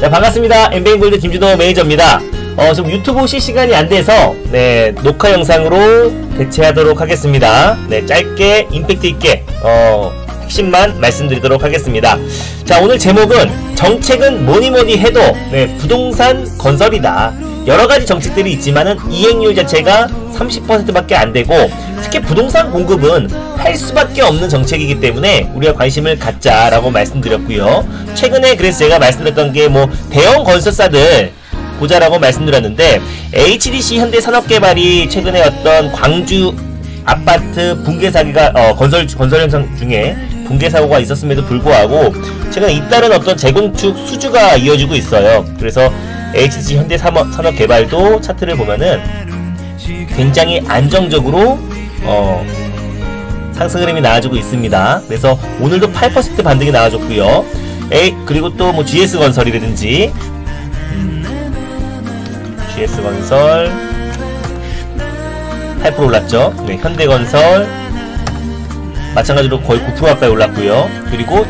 네, 반갑습니다. 엠베인골드 김준호 매니저입니다. 지금 유튜브 실시간이 안 돼서 네, 녹화 영상으로 대체하도록 하겠습니다. 네, 짧게 임팩트 있게 핵심만 말씀드리도록 하겠습니다. 자, 오늘 제목은 정책은 뭐니뭐니 해도 네, 부동산 건설이다. 여러가지 정책들이 있지만은 이행률 자체가 30%밖에 안되고, 특히 부동산 공급은 할 수밖에 없는 정책이기 때문에 우리가 관심을 갖자라고 말씀드렸고요. 최근에 그래서 제가 말씀드렸던 게 뭐 대형 건설사들 보자라고 말씀드렸는데, HDC 현대산업개발이 최근에 어떤 광주 아파트 붕괴 사기가 건설 현상 중에 붕괴 사고가 있었음에도 불구하고 최근에 잇따른 어떤 재건축 수주가 이어지고 있어요. 그래서 HDC 현대산업개발도 차트를 보면은 굉장히 안정적으로 상승 흐름이 나와주고 있습니다. 그래서 오늘도 8% 반등이 나와줬고요. 그리고 또 뭐 GS건설이라든지 GS건설 8% 올랐죠. 네, 현대건설 마찬가지로 거의 9% 가까이 올랐고요. 그리고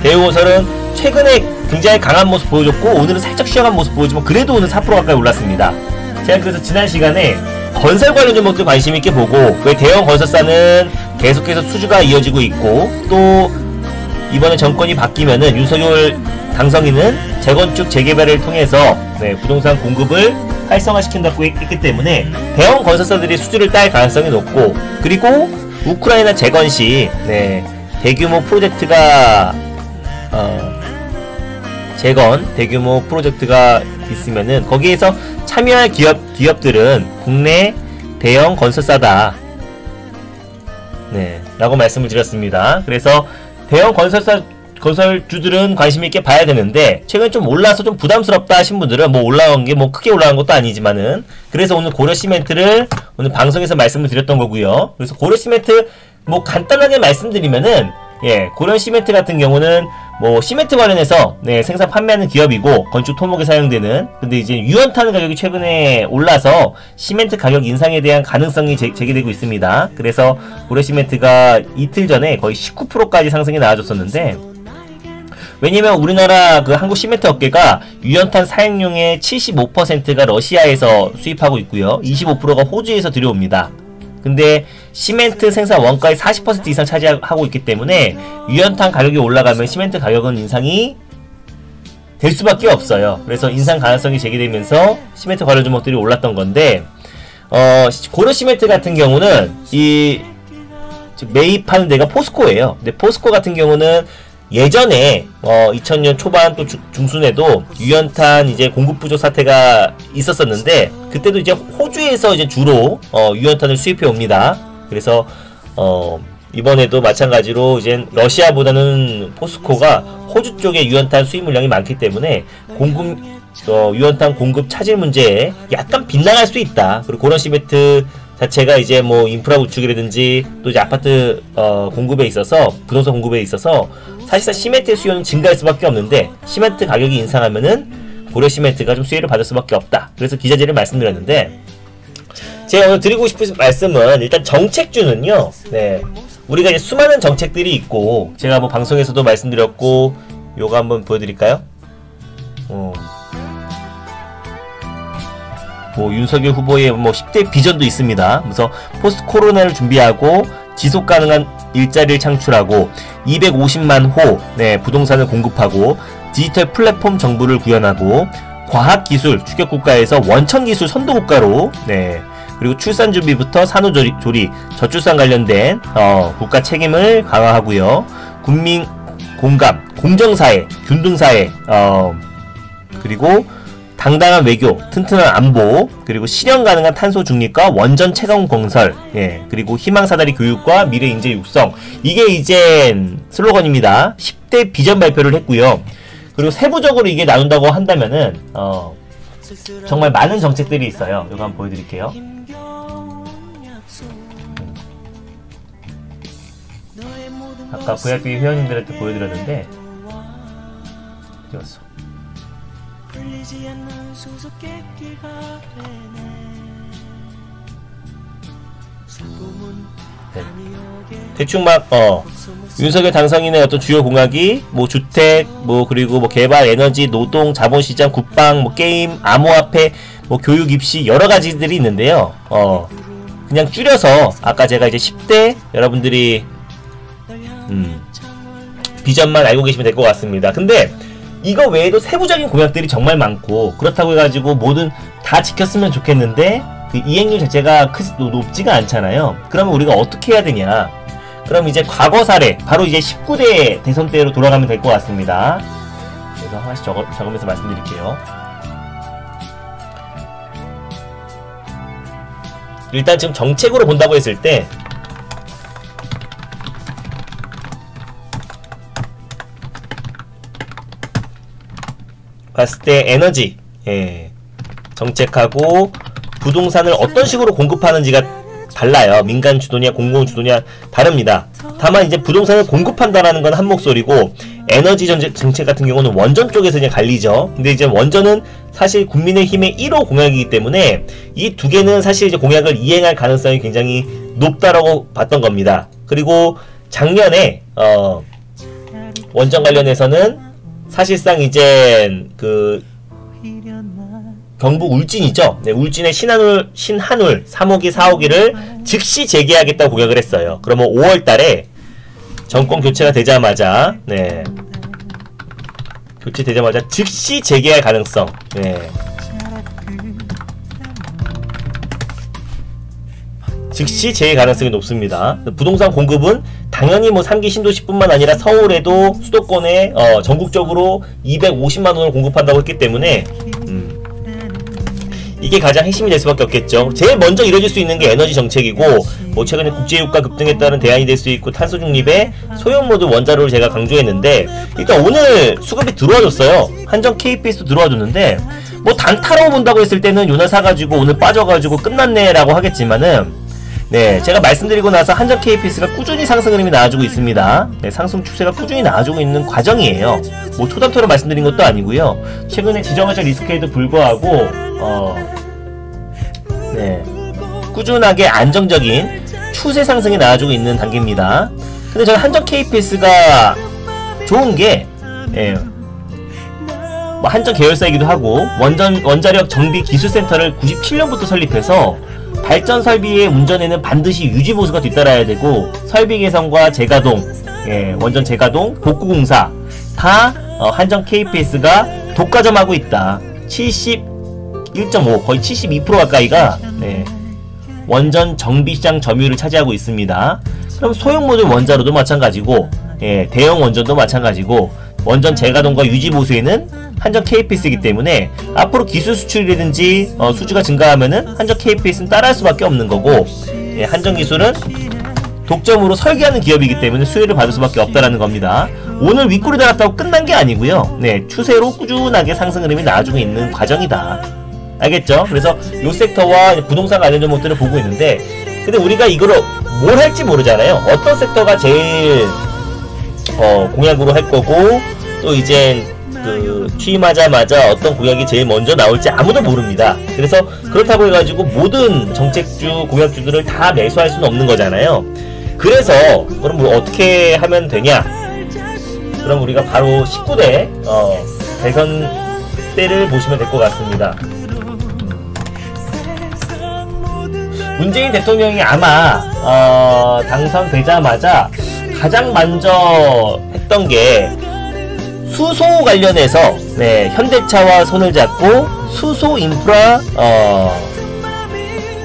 대우건설은 최근에 굉장히 강한 모습 보여줬고 오늘은 살짝 쉬어간 모습 보여주면 그래도 오늘 4% 가까이 올랐습니다. 제가 그래서 지난 시간에 건설 관련 종목도 관심 있게 보고, 왜 대형 건설사는 계속해서 수주가 이어지고 있고, 또 이번에 정권이 바뀌면은 윤석열 당선인은 재건축 재개발을 통해서 네, 부동산 공급을 활성화시킨다고 했기 때문에 대형 건설사들이 수주를 딸 가능성이 높고, 그리고 우크라이나 재건 시 네, 대규모 프로젝트가 대규모 프로젝트가 있으면은 거기에서 참여할 기업들은 국내 대형 건설사다. 네, 라고 말씀을 드렸습니다. 그래서 대형 건설주들은 관심있게 봐야 되는데, 최근 좀 올라서 좀 부담스럽다 하신 분들은 뭐 올라간 게 뭐 크게 올라간 것도 아니지만은, 그래서 오늘 고려시멘트를 오늘 방송에서 말씀을 드렸던 거고요. 그래서 고려시멘트 뭐 간단하게 말씀드리면은, 예, 고려시멘트 같은 경우는 뭐 시멘트 관련해서 네, 생산 판매하는 기업이고 건축 토목에 사용되는, 근데 이제 유연탄 가격이 최근에 올라서 시멘트 가격 인상에 대한 가능성이 제기되고 있습니다. 그래서 고려시멘트가 이틀 전에 거의 19%까지 상승이 나와줬었는데, 왜냐면 우리나라 그 한국 시멘트 업계가 유연탄 사용량의 75%가 러시아에서 수입하고 있고요. 25%가 호주에서 들여옵니다. 근데 시멘트 생산 원가의 40% 이상 차지하고 있기 때문에 유연탄 가격이 올라가면 시멘트 가격은 인상이 될 수밖에 없어요. 그래서 인상 가능성이 제기되면서 시멘트 관련 종목들이 올랐던 건데, 고려시멘트 같은 경우는 매입하는 데가 포스코예요. 근데 포스코 같은 경우는 예전에 2000년 초반 또 중순에도 유연탄 이제 공급 부족 사태가 있었었는데, 그때도 이제 호주에서 이제 주로 유연탄을 수입해 옵니다. 그래서 이번에도 마찬가지로 이제 러시아보다는 포스코가 호주 쪽에 유연탄 수입 물량이 많기 때문에 유연탄 공급 차질 문제에 약간 빗나갈 수 있다. 그리고 고려시멘트 자체가 이제 뭐 인프라 구축이라든지 또 이제 아파트 공급에 있어서, 부동산 공급에 있어서 사실상 시멘트 수요는 증가할 수밖에 없는데, 시멘트 가격이 인상하면은 고려시멘트가 좀 수혜를 받을 수밖에 없다. 그래서 기자재를 말씀드렸는데, 제가 오늘 드리고 싶은 말씀은, 일단 정책주는요, 네, 우리가 이제 수많은 정책들이 있고, 제가 뭐 방송에서도 말씀드렸고, 요거 한번 보여드릴까요? 뭐 윤석열 후보의 뭐 10대 비전도 있습니다. 그래서 포스트 코로나를 준비하고 지속 가능한 일자리를 창출하고 250만 호 네, 부동산을 공급하고 디지털 플랫폼 정부를 구현하고 과학기술 추격국가에서 원천기술 선도국가로, 네, 그리고 출산 준비부터 산후조리, 저출산 관련된 국가 책임을 강화하고요. 국민 공감, 공정사회, 균등사회, 그리고 당당한 외교, 튼튼한 안보, 그리고 실현 가능한 탄소 중립과 원전 채광 건설, 예, 그리고 희망사다리 교육과 미래 인재 육성. 이게 이제 슬로건입니다. 10대 비전 발표를 했고요. 그리고 세부적으로 이게 나눈다고 한다면은 정말 많은 정책들이 있어요. 이거 한번 보여드릴게요. 아까 VIP 회원님들한테 보여드렸는데 찍었어. 네. 대충 막 윤석열 당선인의 어떤 주요 공약이 뭐 주택, 뭐 그리고 뭐 개발, 에너지, 노동, 자본시장, 국방, 뭐 게임, 암호화폐, 뭐 교육, 입시 여러 가지들이 있는데요. 그냥 줄여서 아까 제가 이제 10대 여러분들이 비전만 알고 계시면 될 것 같습니다. 근데 이거 외에도 세부적인 공약들이 정말 많고 그렇다고 해가지고 뭐든 다 지켰으면 좋겠는데 그 이행률 자체가 높지가 않잖아요. 그러면 우리가 어떻게 해야 되냐? 그럼 이제 과거 사례 바로 이제 19대 대선 때로 돌아가면 될 것 같습니다. 그래서 하나씩 적으면서 말씀드릴게요. 일단 지금 정책으로 본다고 했을 때 봤을 때 에너지 정책하고 부동산을 어떤 식으로 공급하는지가 달라요. 민간 주도냐 공공 주도냐 다릅니다. 다만 이제 부동산을 공급한다라는 건 한 목소리고 에너지 정책 같은 경우는 원전 쪽에서 그냥 갈리죠. 근데 이제 원전은 사실 국민의힘의 1호 공약이기 때문에 이 두 개는 사실 이제 공약을 이행할 가능성이 굉장히 높다라고 봤던 겁니다. 그리고 작년에 원전 관련해서는 사실상 이제 그 경북 울진이죠. 네, 울진의 신한울 3호기 4호기를 즉시 재개하겠다고 공약을 했어요. 그러면 5월달에 정권 교체가 되자마자 교체되자마자 즉시 재개할 가능성 즉시 재개 가능성이 높습니다. 부동산 공급은 당연히 뭐 3기 신도시뿐만 아니라 서울에도 수도권에 전국적으로 250만원을 공급한다고 했기 때문에 이게 가장 핵심이 될 수밖에 없겠죠. 제일 먼저 이뤄질 수 있는 게 에너지 정책이고 뭐 최근에 국제유가 급등에 따른 대안이 될 수 있고 탄소 중립에 소형 모듈 원자로를 제가 강조했는데 일단 오늘 수급이 들어와줬어요. 한정 KPS도 들어와줬는데 뭐 단타로 본다고 했을 때는 요날 사가지고 오늘 빠져가지고 끝났네 라고 하겠지만은 제가 말씀드리고 나서 한정 KPS가 꾸준히 상승 흐름이 나와주고 있습니다. 상승 추세가 꾸준히 나와주고 있는 과정이에요. 뭐 초단토로 말씀드린 것도 아니고요. 최근에 지정학적 리스크에도 불구하고 꾸준하게 안정적인 추세 상승이 나와주고 있는 단계입니다. 근데 저는 한정 KPS가 좋은 게 뭐 한정 계열사이기도 하고 원자력 정비 기술센터를 97년부터 설립해서 발전 설비의 운전에는 반드시 유지 보수가 뒤따라야 되고 설비 개선과 재가동, 원전 재가동, 복구 공사 다 한정 KPS가 독과점하고 있다. 71.5 거의 72% 가까이가 원전 정비시장 점유율을 차지하고 있습니다. 그럼 소형 모듈 원자로도 마찬가지고 대형 원전도 마찬가지고 원전 재가동과 유지 보수에는 한정 KPS이기 때문에 앞으로 기술 수출이라든지 수주가 증가하면은 한정 KPS는 따라할 수밖에 없는 거고 한정 기술은 독점으로 설계하는 기업이기 때문에 수혜를 받을 수밖에 없다라는 겁니다. 오늘 윗골이 달았다고 끝난 게 아니고요. 추세로 꾸준하게 상승 흐름이 나와주고 있는 과정이다. 알겠죠? 그래서 요 섹터와 부동산 관련 종목들을 보고 있는데 근데 우리가 이거를 뭘 할지 모르잖아요. 어떤 섹터가 제일 공약으로 할 거고 또 이제 그 취임하자마자 어떤 공약이 제일 먼저 나올지 아무도 모릅니다. 그래서 그렇다고 해가지고 모든 정책주 공약주들을 다 매수할 수는 없는 거잖아요. 그래서 그럼 뭐 어떻게 하면 되냐? 그럼 우리가 바로 19대 대선 때를 보시면 될 것 같습니다. 문재인 대통령이 아마 당선되자마자 가장 먼저 했던 게 수소 관련해서 현대차와 손을 잡고 수소 인프라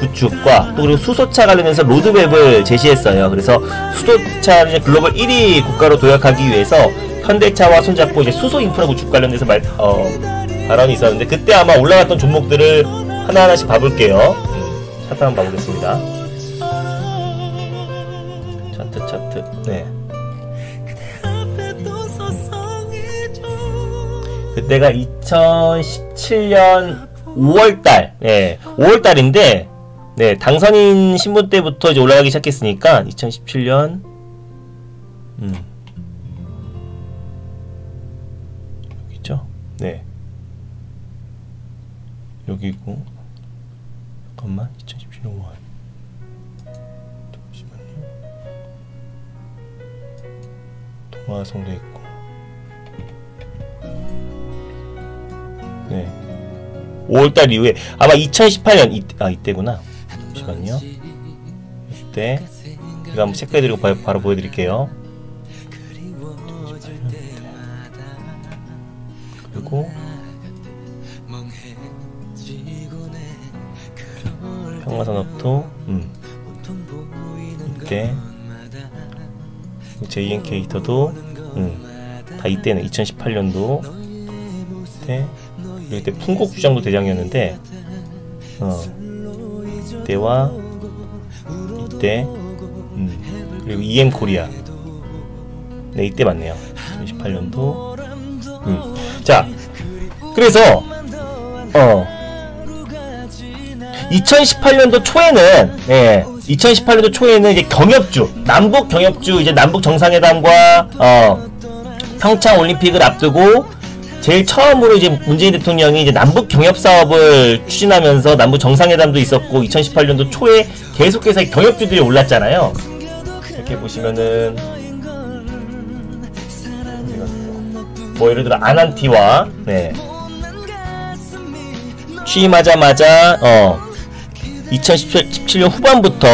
구축과 또 그리고 수소차 관련해서 로드맵을 제시했어요. 그래서 수소차를 이제 글로벌 1위 국가로 도약하기 위해서 현대차와 손잡고 이제 수소 인프라 구축 관련해서 발언이 있었는데 그때 아마 올라갔던 종목들을 하나하나씩 봐볼게요. 차트 한번 봐보겠습니다. 차트 그때가 2017년 5월달 5월달인데 당선인 신분 때부터 이제 올라가기 시작했으니까 2017년 여기죠? 여기고 잠깐만 2017년 5월 잠시만요. 중화성도 있고. 네. 5월달 이후에 아마 2018년 이때구나. 잠시만요. 이때 이거 한번 체크해드리고 바로 보여드릴게요. 그리고 평화산업도 이때 JN 캐릭터도 다 이때는 2018년도 이때 풍곡주장도 대장이었는데 이때와 이때 그리고 EM 코리아 네 이때 맞네요. 2018년도 자 그래서 2018년도 초에는 2018년도 초에는 이제 경협주 남북 경협주 이제 남북 정상회담과 평창 올림픽을 앞두고 제일 처음으로 이제 문재인 대통령이 이제 남북 경협 사업을 추진하면서 남북 정상회담도 있었고 2018년도 초에 계속해서 경협주들이 올랐잖아요. 이렇게 보시면은 뭐 예를 들어 아난티와 취임하자마자 2017년 후반부터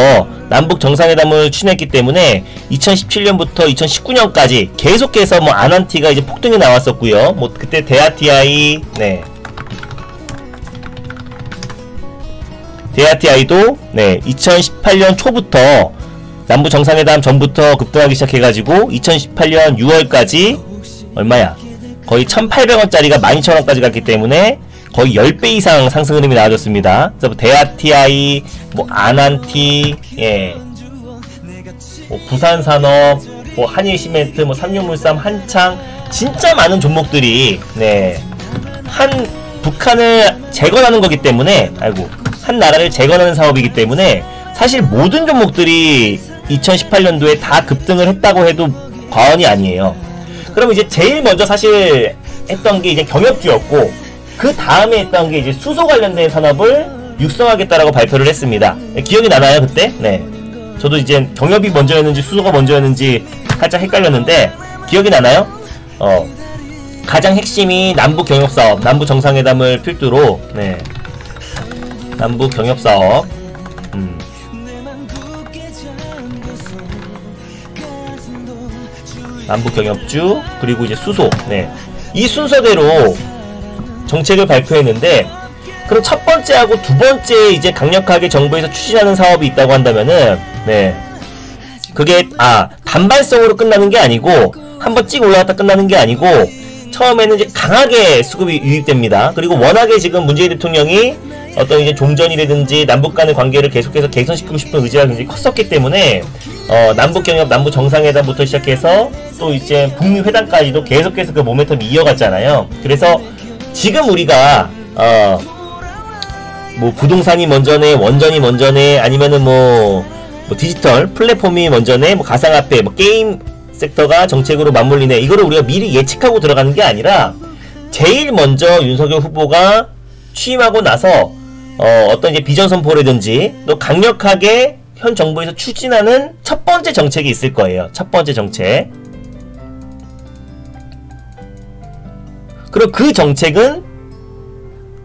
남북 정상회담을 추진했기 때문에 2017년부터 2019년까지 계속해서 뭐 아난티가 이제 폭등이 나왔었고요. 뭐 그때 데아티아이 데아티아이도 2018년 초부터 남북 정상회담 전부터 급등하기 시작해가지고 2018년 6월까지 얼마야? 거의 1,800원짜리가 12,000원까지 갔기 때문에 거의 10배 이상 상승 흐름이 나와줬습니다. 그래서 데아티아이, 뭐 아난티, 뭐 부산산업, 뭐 한일시멘트, 뭐 삼육물산, 한창 진짜 많은 종목들이 북한을 재건하는 거기 때문에 한 나라를 재건하는 사업이기 때문에 사실 모든 종목들이 2018년도에 다 급등을 했다고 해도 과언이 아니에요. 그럼 이제 제일 먼저 사실 했던 게 이제 경협주였고 그 다음에 했던 게 이제 수소 관련된 산업을 육성하겠다라고 발표를 했습니다. 기억이 나나요 그때? 저도 이제 경협이 먼저였는지 수소가 먼저였는지 살짝 헷갈렸는데 기억이 나나요? 가장 핵심이 남북 경협 사업, 남북 정상회담을 필두로 남북 경협 사업. 남북 경협주 그리고 이제 수소. 이 순서대로 정책을 발표했는데 그럼 첫 번째하고 두 번째 이제 강력하게 정부에서 추진하는 사업이 있다고 한다면은 그게 단발성으로 끝나는 게 아니고 한번 찍 올라갔다 끝나는 게 아니고 처음에는 이제 강하게 수급이 유입됩니다. 그리고 워낙에 지금 문재인 대통령이 어떤 이제 종전이라든지 남북 간의 관계를 계속해서 개선시키고 싶은 의지가 굉장히 컸었기 때문에 남북 경협, 남북 정상회담부터 시작해서 또 이제 북미 회담까지도 계속해서 그 모멘텀이 이어갔잖아요. 그래서 지금 우리가 뭐 부동산이 먼저네, 원전이 먼저네, 아니면은 뭐 디지털 플랫폼이 먼저네, 뭐 가상화폐, 뭐 게임 섹터가 정책으로 맞물리네, 이거를 우리가 미리 예측하고 들어가는 게 아니라 제일 먼저 윤석열 후보가 취임하고 나서 어떤 이제 비전 선포라든지 또 강력하게 현 정부에서 추진하는 첫 번째 정책이 있을 거예요. 첫 번째 정책. 그리고 그 정책은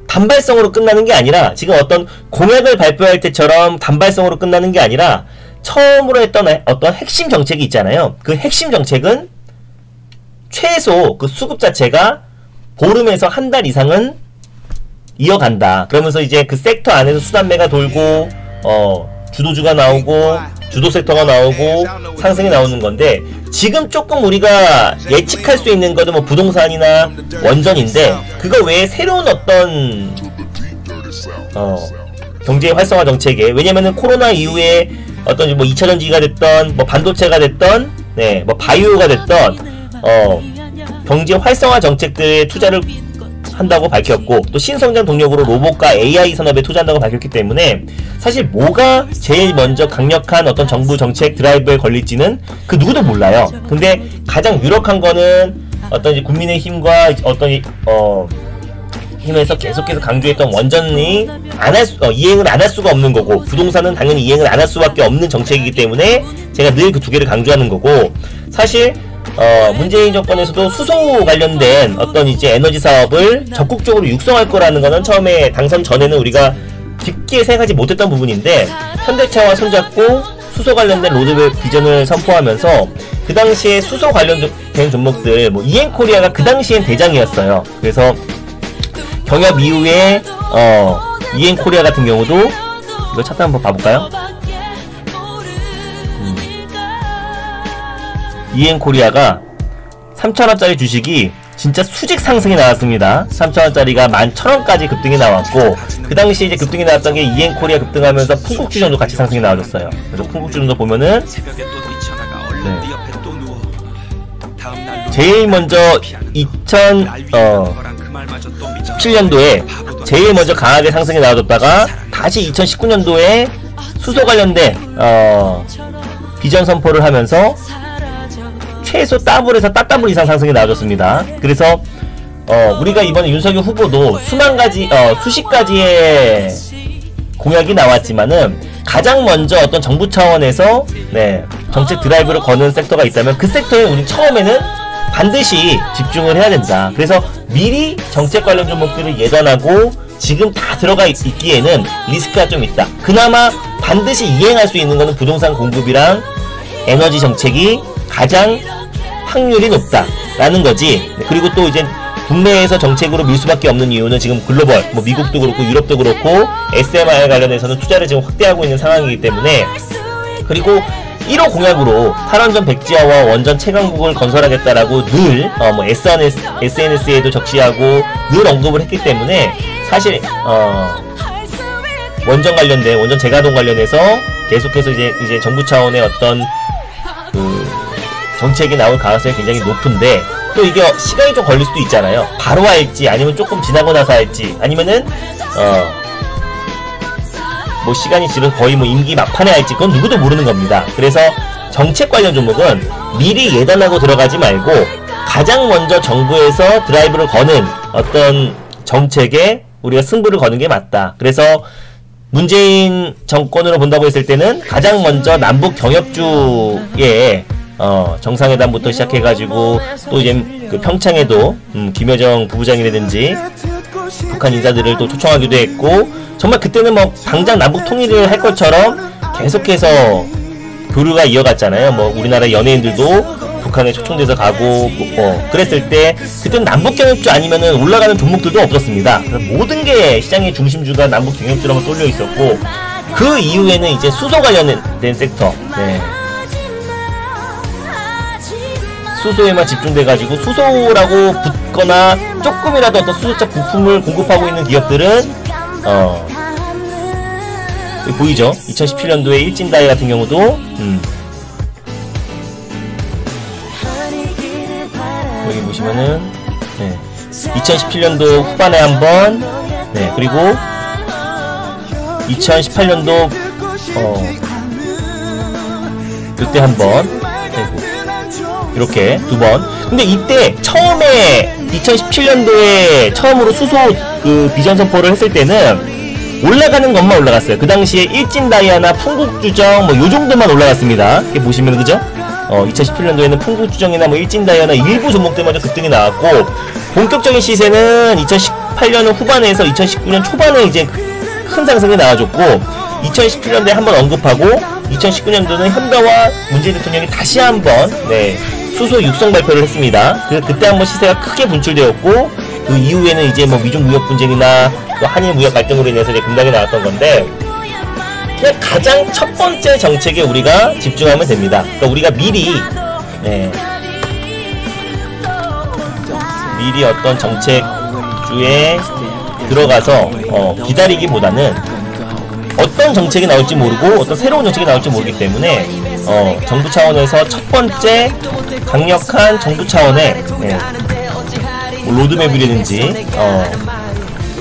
단발성으로 끝나는 게 아니라 지금 어떤 공약을 발표할 때처럼 단발성으로 끝나는 게 아니라 처음으로 했던 어떤 핵심 정책이 있잖아요. 그 핵심 정책은 최소 그 수급 자체가 보름에서 한 달 이상은 이어간다. 그러면서 이제 그 섹터 안에서 수단매가 돌고 주도주가 나오고 주도 섹터가 나오고 상승이 나오는 건데 지금 조금 우리가 예측할 수 있는 것은 뭐 부동산이나 원전인데 그거 외에 새로운 어떤 경제 활성화 정책에, 왜냐면은 코로나 이후에 어떤 뭐 2차전지가 됐던 뭐 반도체가 됐던 뭐 바이오가 됐던 경제 활성화 정책들에 투자를 한다고 밝혔고 또 신성장 동력으로 로봇과 AI 산업에 투자한다고 밝혔기 때문에 사실 뭐가 제일 먼저 강력한 어떤 정부 정책 드라이브에 걸릴지는 그 누구도 몰라요. 근데 가장 유력한 거는 어떤 이제 국민의힘과 어떤 힘에서 계속해서 강조했던 원전이 이행을 안 할 수가 없는 거고 부동산은 당연히 이행을 안 할 수밖에 없는 정책이기 때문에 제가 늘 그 두 개를 강조하는 거고 사실 문재인 정권에서도 수소 관련된 어떤 이제 에너지 사업을 적극적으로 육성할 거라는 거는 처음에 당선 전에는 우리가 깊게 생각하지 못했던 부분인데, 현대차와 손잡고 수소 관련된 로드맵 비전을 선포하면서 그 당시에 수소 관련된 종목들, 뭐 이엔코리아가 그 당시엔 대장이었어요. 그래서 경협 이후에 이엔코리아 같은 경우도, 이거 차트 한번 봐볼까요? 이엔코리아가 3,000원짜리 주식이 진짜 수직 상승이 나왔습니다. 3,000원짜리가 11,000원까지 급등이 나왔고, 그 당시 이제 급등이 나왔던 게 이엔코리아 급등하면서 풍국주전도 같이 상승이 나와줬어요. 그래서 풍국주전도 보면은, 네. 제일 먼저 2017년도에 제일 먼저 강하게 상승이 나와줬다가 다시 2019년도에 수소 관련된 비전 선포를 하면서 최소 더블에서 따더블 이상 상승이 나와줬습니다. 그래서 우리가 이번에 윤석열 후보도 수십 가지의 공약이 나왔지만은 가장 먼저 어떤 정부 차원에서 정책 드라이브를 거는 섹터가 있다면 그 섹터에 우리 처음에는 반드시 집중을 해야 된다. 그래서 미리 정책 관련 종목들을 예단하고 지금 다 들어가 있기에는 리스크가 좀 있다. 그나마 반드시 이행할 수 있는 것은 부동산 공급이랑 에너지 정책이 가장 확률이 높다라는 거지. 그리고 또 이제 국내에서 정책으로 밀 수밖에 없는 이유는 지금 글로벌, 뭐 미국도 그렇고 유럽도 그렇고 SMR 관련해서는 투자를 지금 확대하고 있는 상황이기 때문에, 그리고 1호 공약으로 탈원전 백지화와 원전 채광국을 건설하겠다라고 늘 뭐 SNS에도 적시하고 늘 언급을 했기 때문에, 사실 원전 관련된 원전 재가동 관련해서 계속해서 이제 정부 차원의 어떤 정책이 나올 가능성이 굉장히 높은데, 또 이게 시간이 좀 걸릴 수도 있잖아요. 바로 할지 아니면 조금 지나고 나서 할지, 아니면은 뭐 시간이 지금 거의 뭐 임기 막판에 할지, 그건 누구도 모르는 겁니다. 그래서 정책 관련 종목은 미리 예단하고 들어가지 말고 가장 먼저 정부에서 드라이브를 거는 어떤 정책에 우리가 승부를 거는 게 맞다. 그래서 문재인 정권으로 본다고 했을 때는 가장 먼저 남북 경협주에 정상회담부터 시작해가지고 또 이제 그 평창에도 김여정 부부장이라든지 북한 인사들을 또 초청하기도 했고, 정말 그때는 뭐 당장 남북 통일을 할 것처럼 계속해서 교류가 이어갔잖아요. 뭐 우리나라 연예인들도 북한에 초청돼서 가고 그랬을 때 그때는 남북 경협주 아니면은 올라가는 종목들도 없었습니다. 모든 게 시장의 중심주가 남북 경협주라고 쏠려 있었고, 그 이후에는 이제 수소 관련된 섹터, 수소에만 집중돼가지고 수소라고 붙거나 조금이라도 어떤 수소차 부품을 공급하고 있는 기업들은 여기 보이죠? 2017년도에 일진다이 같은 경우도 여기 보시면은 2017년도 후반에 한번, 그리고 2018년도 이때 한번, 이렇게 두 번. 근데 이때 처음에 2017년도에 처음으로 수소 그 비전 선포를 했을 때는 올라가는 것만 올라갔어요. 그 당시에 일진다이아나 풍국주정 뭐 요정도만 올라갔습니다. 이렇게 보시면 그죠? 2017년도에는 풍국주정이나 뭐 일진다이아나 일부 종목들마저 급등이 나왔고, 본격적인 시세는 2018년 후반에서 2019년 초반에 이제 큰 상승이 나와줬고, 2017년도에 한번 언급하고 2019년도는 현대와 문재인 대통령이 다시 한번 수소 육성 발표를 했습니다. 그래서 그때 한번 시세가 크게 분출되었고, 그 이후에는 이제 뭐 미중 무역 분쟁이나 또 한일 무역 갈등으로 인해서 이제 급락이 나왔던 건데, 그냥 가장 첫 번째 정책에 우리가 집중하면 됩니다. 그러니까 우리가 미리 어떤 정책주에 들어가서 기다리기보다는 어떤 정책이 나올지 모르고 어떤 새로운 정책이 나올지 모르기 때문에 정부 차원에서 첫 번째 강력한 정부 차원의 뭐 로드맵이라든지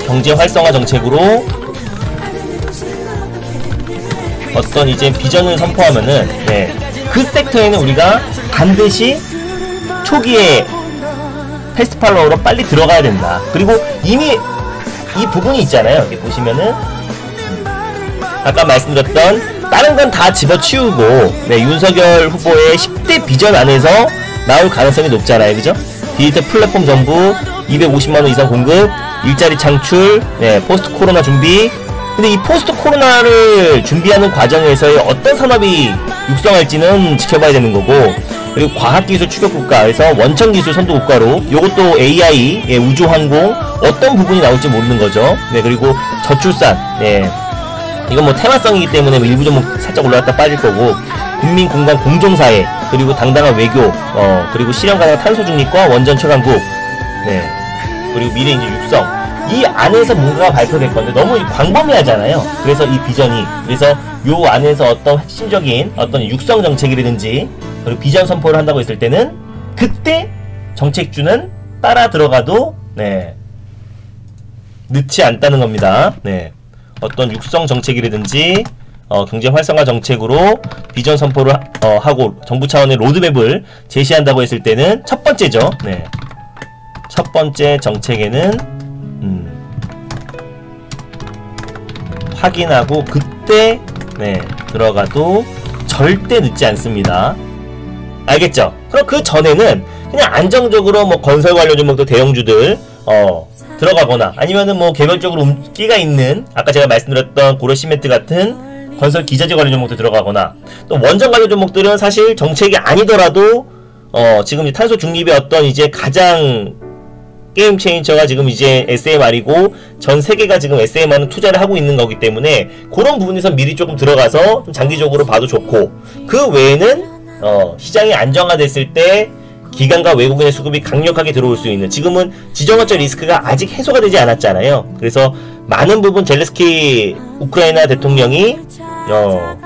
경제 활성화 정책으로 어떤 이제 비전을 선포하면은 그 섹터에는 우리가 반드시 초기에 패스트팔로우로 빨리 들어가야 된다. 그리고 이미 이 부분이 있잖아요. 여기 보시면은 아까 말씀드렸던 다른 건 다 집어치우고 윤석열 후보의 10대 비전 안에서 나올 가능성이 높잖아요. 그죠? 디지털 플랫폼 정부, 250만원 이상 공급, 일자리 창출, 네, 포스트 코로나 준비. 근데 이 포스트 코로나를 준비하는 과정에서의 어떤 산업이 육성할지는 지켜봐야 되는 거고, 그리고 과학기술 추격국가에서 원천기술 선도국가로, 요것도 AI, 예, 우주항공, 어떤 부분이 나올지 모르는 거죠. 네, 그리고 저출산, 네, 이건 뭐 테마성이기 때문에 뭐 일부 종목 살짝 올라갔다 빠질 거고, 국민 공간 공정사회, 그리고 당당한 외교, 그리고 실현 가능한 탄소 중립과 원전 최강국, 네, 그리고 미래 인재 육성. 이 안에서 뭔가가 발표될 건데 너무 광범위하잖아요. 그래서 이 비전이, 그래서 요 안에서 어떤 핵심적인 어떤 육성 정책이라든지 그리고 비전 선포를 한다고 했을 때는 그때 정책주는 따라 들어가도 네, 늦지 않다는 겁니다. 네, 어떤 육성 정책이라든지 경제 활성화 정책으로 비전 선포를 하고 정부 차원의 로드맵을 제시한다고 했을 때는 첫 번째죠. 네, 첫 번째 정책에는 확인하고 그때 네, 들어가도 절대 늦지 않습니다. 알겠죠? 그럼 그 전에는 그냥 안정적으로 뭐 건설 관련 종목도 대형주들 들어가거나 아니면은 뭐 개별적으로 끼가 있는 아까 제가 말씀드렸던 고려시멘트 같은 건설 기자재 관련 종목도 들어가거나, 또 원전 관련 종목들은 사실 정책이 아니더라도 지금 이제 탄소 중립의 어떤 이제 가장 게임 체인저가 지금 이제 SMR이고 전 세계가 지금 SMR은 투자를 하고 있는 거기 때문에 그런 부분에서 미리 조금 들어가서 좀 장기적으로 봐도 좋고, 그 외에는 시장이 안정화됐을 때 기관과 외국인의 수급이 강력하게 들어올 수 있는, 지금은 지정학적 리스크가 아직 해소가 되지 않았잖아요. 그래서 많은 부분 젤렌스키 우크라이나 대통령이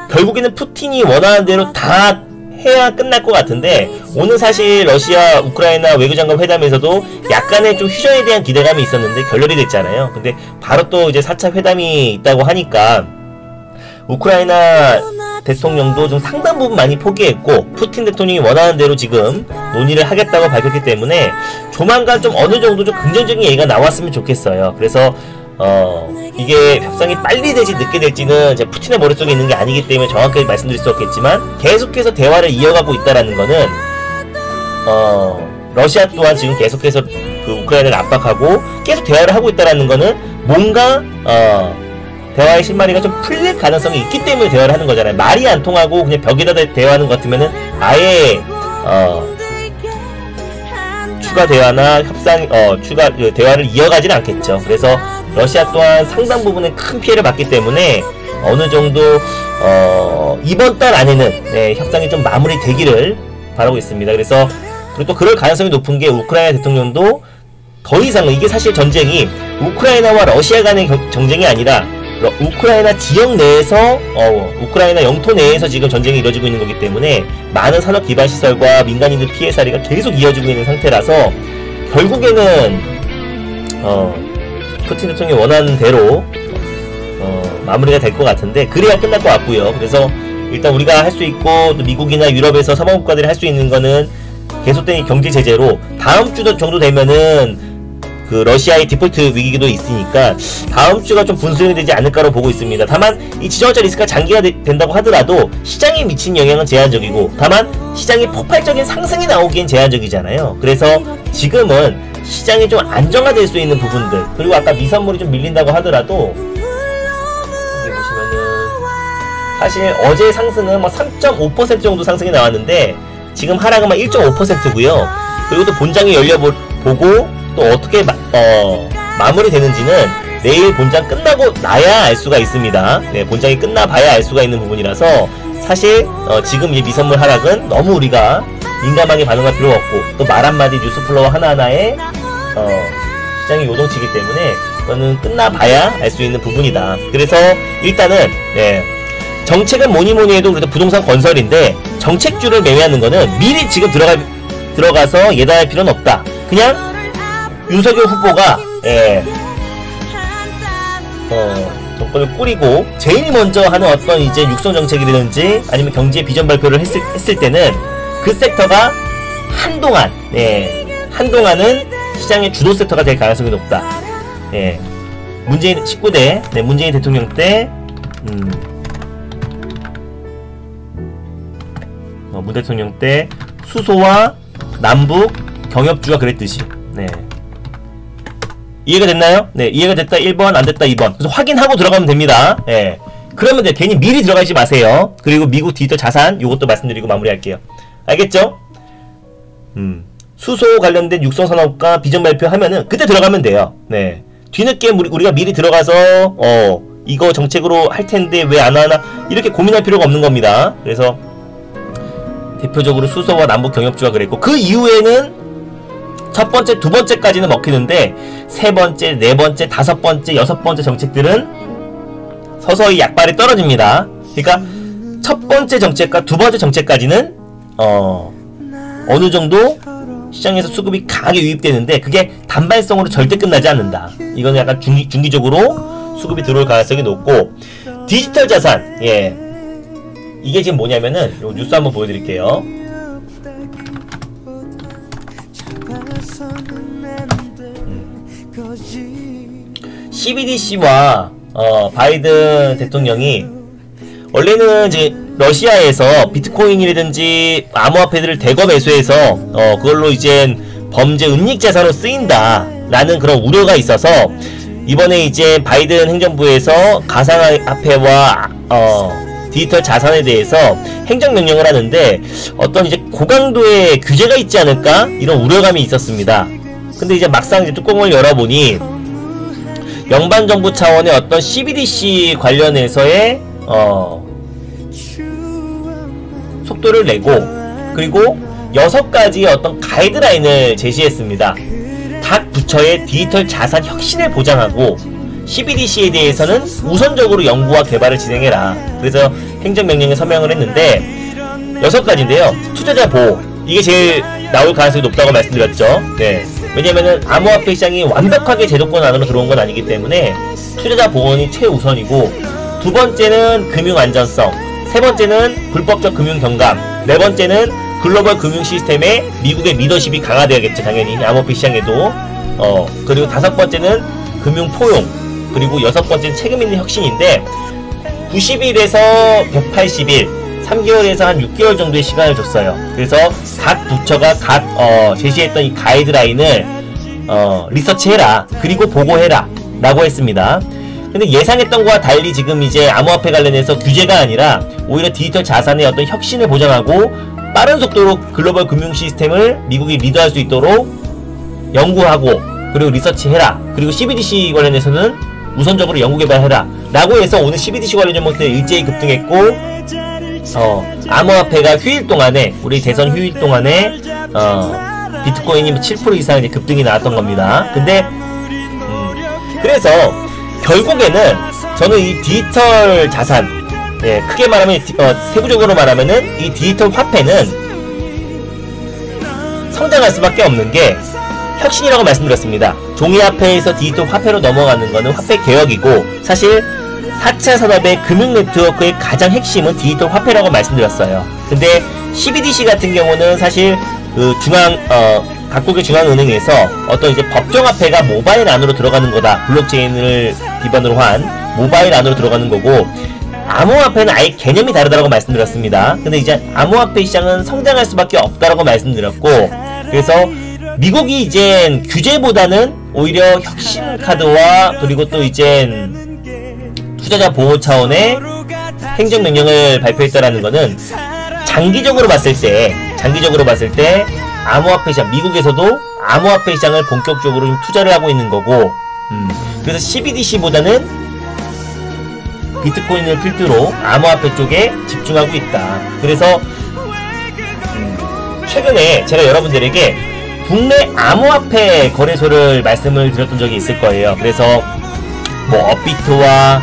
결국에는 푸틴이 원하는 대로 다 해야 끝날 것 같은데, 오늘 사실 러시아 우크라이나 외교장관 회담에서도 약간의 좀 휴전에 대한 기대감이 있었는데 결렬이 됐잖아요. 근데 바로 또 이제 4차 회담이 있다고 하니까 우크라이나 대통령도 좀 상당 부분 많이 포기했고 푸틴 대통령이 원하는 대로 지금 논의를 하겠다고 밝혔기 때문에 조만간 좀 어느 정도 좀 긍정적인 얘기가 나왔으면 좋겠어요. 그래서 이게 협상이 빨리 될지 늦게 될지는 제 푸틴의 머릿속에 있는 게 아니기 때문에 정확하게 말씀드릴 수 없겠지만, 계속해서 대화를 이어가고 있다라는 거는 러시아 또한 지금 계속해서 그 우크라이나를 압박하고 계속 대화를 하고 있다라는 거는 뭔가 대화의 실마리가 좀 풀릴 가능성이 있기 때문에 대화를 하는 거잖아요. 말이 안 통하고 그냥 벽에다 대화하는 것 같으면은 아예 추가 대화나 협상, 추가 대화를 이어가지는 않겠죠. 그래서 러시아 또한 상당 부분에 큰 피해를 받기 때문에 어느 정도 이번 달 안에는 네, 협상이 좀 마무리되기를 바라고 있습니다. 그래서 그리고 또 그럴 가능성이 높은 게 우크라이나 대통령도 더 이상은, 이게 사실 전쟁이 우크라이나와 러시아 간의 전쟁이 아니라 우크라이나 지역 내에서 우크라이나 영토 내에서 지금 전쟁이 이루어지고 있는 거기 때문에 많은 산업 기반 시설과 민간인들 피해 사례가 계속 이어지고 있는 상태라서 결국에는 푸틴 대통령이 원하는 대로 마무리가 될 것 같은데, 그래야 끝날 것 같고요. 그래서 일단 우리가 할 수 있고 또 미국이나 유럽에서 서방국가들이 할 수 있는 거는 계속된 경제 제재로 다음 주 정도 되면은 그 러시아의 디폴트 위기도 있으니까 다음 주가 좀 분수령이 되지 않을까로 보고 있습니다. 다만 이 지정학적 리스크가 장기화 된다고 하더라도 시장에 미친 영향은 제한적이고, 다만 시장이 폭발적인 상승이 나오기엔 제한적이잖아요. 그래서 지금은 시장이 좀 안정화될 수 있는 부분들, 그리고 아까 미선물이 좀 밀린다고 하더라도 여기 보시면은 사실 어제 상승은 뭐 3.5% 정도 상승이 나왔는데 지금 하락은 막 1.5%고요. 그리고 또 본장이 열려보고 또 어떻게 마무리 되는지는 내일 본장 끝나고 나야 알 수가 있습니다. 네, 본장이 끝나봐야 알 수가 있는 부분이라서 사실 지금 이 미선물 하락은 너무 우리가 민감하게 반응할 필요가 없고, 또 말 한마디 뉴스플로어 하나하나에 시장이 요동치기 때문에 그거는 끝나봐야 알 수 있는 부분이다. 그래서 일단은 네, 정책은 뭐니뭐니 해도 그래도 부동산 건설인데 정책주를 매매하는 거는 미리 지금 들어가서 예단할 필요는 없다. 그냥 윤석열 후보가 정권을 꾸리고 제일 먼저 하는 어떤 이제 육성 정책이라든지 아니면 경제 비전 발표를 했을 때는 그 섹터가 한동안은 시장의 주도 섹터가 될 가능성이 높다. 문재인 19대 문재인 대통령 때 문 대통령 때 수소와 남북 경협주가 그랬듯이. 네. 이해가 됐나요? 네, 이해가 됐다 1번, 안 됐다 2번. 그래서 확인하고 들어가면 됩니다. 예. 그러면 돼. 괜히 미리 들어가지 마세요. 그리고 미국 디지털 자산 요것도 말씀드리고 마무리할게요. 알겠죠? 수소 관련된 육성산업과 비전 발표하면은 그때 들어가면 돼요. 네. 뒤늦게 우리가 미리 들어가서 이거 정책으로 할 텐데 왜 안 하나 이렇게 고민할 필요가 없는 겁니다. 그래서 대표적으로 수소와 남북 경협주가 그랬고, 그 이후에는 첫 번째, 두 번째까지는 먹히는데 세 번째, 네 번째, 다섯 번째, 여섯 번째 정책들은 서서히 약발이 떨어집니다. 그러니까 첫 번째 정책과 두 번째 정책까지는 어느 정도 시장에서 수급이 강하게 유입되는데 그게 단발성으로 절대 끝나지 않는다. 이거는 약간 중기적으로 수급이 들어올 가능성이 높고, 디지털 자산, 예, 이게 지금 뭐냐면은 요 뉴스 한번 보여드릴게요. CBDC와 바이든 대통령이 원래는 이제 러시아에서 비트코인이라든지 암호화폐들을 대거 매수해서 그걸로 이제 범죄 은닉자산으로 쓰인다 라는 그런 우려가 있어서 이번에 이제 바이든 행정부에서 가상화폐와 디지털 자산에 대해서 행정명령을 하는데 어떤 이제 고강도의 규제가 있지 않을까 이런 우려감이 있었습니다. 근데 이제 막상 이제 뚜껑을 열어보니 영반정부 차원의 어떤 CBDC 관련해서의 속도를 내고, 그리고 6가지의 어떤 가이드라인을 제시했습니다. 각 부처의 디지털 자산 혁신을 보장하고 CBDC에 대해서는 우선적으로 연구와 개발을 진행해라. 그래서 행정명령에 서명을 했는데 6가지인데요. 투자자 보호, 이게 제일 나올 가능성이 높다고 말씀드렸죠. 네. 왜냐면은 암호화폐 시장이 완벽하게 제도권 안으로 들어온 건 아니기 때문에 투자자 보호는 최우선이고, 두 번째는 금융 안전성, 세 번째는 불법적 금융 경감, 네 번째는 글로벌 금융 시스템의 미국의 리더십이 강화되어야겠죠. 당연히 암호화폐 시장에도. 그리고 다섯 번째는 금융 포용, 그리고 여섯 번째는 책임 있는 혁신인데 90일에서 180일, 3개월에서 한 6개월 정도의 시간을 줬어요. 그래서 각 부처가 각 제시했던 이 가이드라인을 리서치해라, 그리고 보고해라 라고 했습니다. 근데 예상했던 것과 달리 지금 이제 암호화폐 관련해서 규제가 아니라 오히려 디지털 자산의 어떤 혁신을 보장하고 빠른 속도로 글로벌 금융 시스템을 미국이 리드할 수 있도록 연구하고 그리고 리서치해라, 그리고 CBDC 관련해서는 우선적으로 연구개발해라 라고 해서 오늘 CBDC 관련 종목들 일제히 급등했고, 암호화폐가 휴일 동안에, 우리 대선 휴일 동안에 비트코인이 7% 이상 이제 급등이 나왔던 겁니다. 근데 그래서 결국에는 저는 이 디지털 자산, 예, 크게 말하면 세부적으로 말하면은 이 디지털 화폐는 성장할 수밖에 없는 게 혁신이라고 말씀드렸습니다. 종이화폐에서 디지털 화폐로 넘어가는 거는 화폐 개혁이고, 사실 4차 산업의 금융 네트워크의 가장 핵심은 디지털 화폐라고 말씀드렸어요. 근데 CBDC 같은 경우는 사실 그 각국의 중앙은행에서 어떤 이제 법정화폐가 모바일 안으로 들어가는 거다. 블록체인을 기반으로 한 모바일 안으로 들어가는 거고, 암호화폐는 아예 개념이 다르다고 말씀드렸습니다. 근데 이제 암호화폐 시장은 성장할 수밖에 없다라고 말씀드렸고, 그래서 미국이 이제 규제보다는 오히려 혁신 카드와 그리고 또 이제 투자자 보호 차원의 행정명령을 발표했다라는 거는 장기적으로 봤을 때 암호화폐 시장, 미국에서도 암호화폐 시장을 본격적으로 좀 투자를 하고 있는 거고, 그래서 CBDC보다는 비트코인을 필두로 암호화폐 쪽에 집중하고 있다. 그래서 최근에 제가 여러분들에게 국내 암호화폐 거래소를 말씀을 드렸던 적이 있을 거예요. 그래서 뭐 업비트와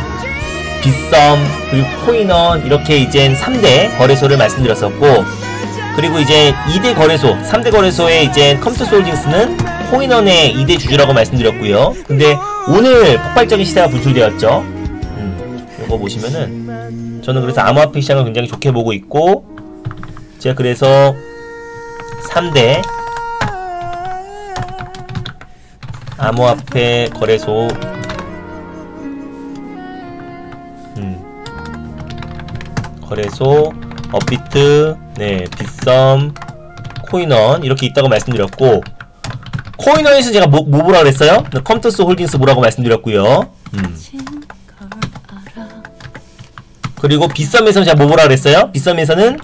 빗썸 그리고 코인원 이렇게 이제 3대 거래소를 말씀드렸었고, 그리고 이제 2대 거래소, 3대 거래소의 이제 컴투스홀딩스는 코인원의 2대 주주라고 말씀드렸고요. 근데 오늘 폭발적인 시세가 분출되었죠. 이거 보시면은 저는 그래서 암호화폐 시장을 굉장히 좋게 보고 있고, 제가 그래서 3대 암호화폐 거래소 거래소 업비트, 네, 빗썸, 코인원 이렇게 있다고 말씀드렸고, 코인원에서 제가 뭐 보라 그랬어요? 컴투스 홀딩스 보라고 말씀드렸고요. 그리고 빗썸에서는 제가 뭐 보라 그랬어요? 빗썸에서는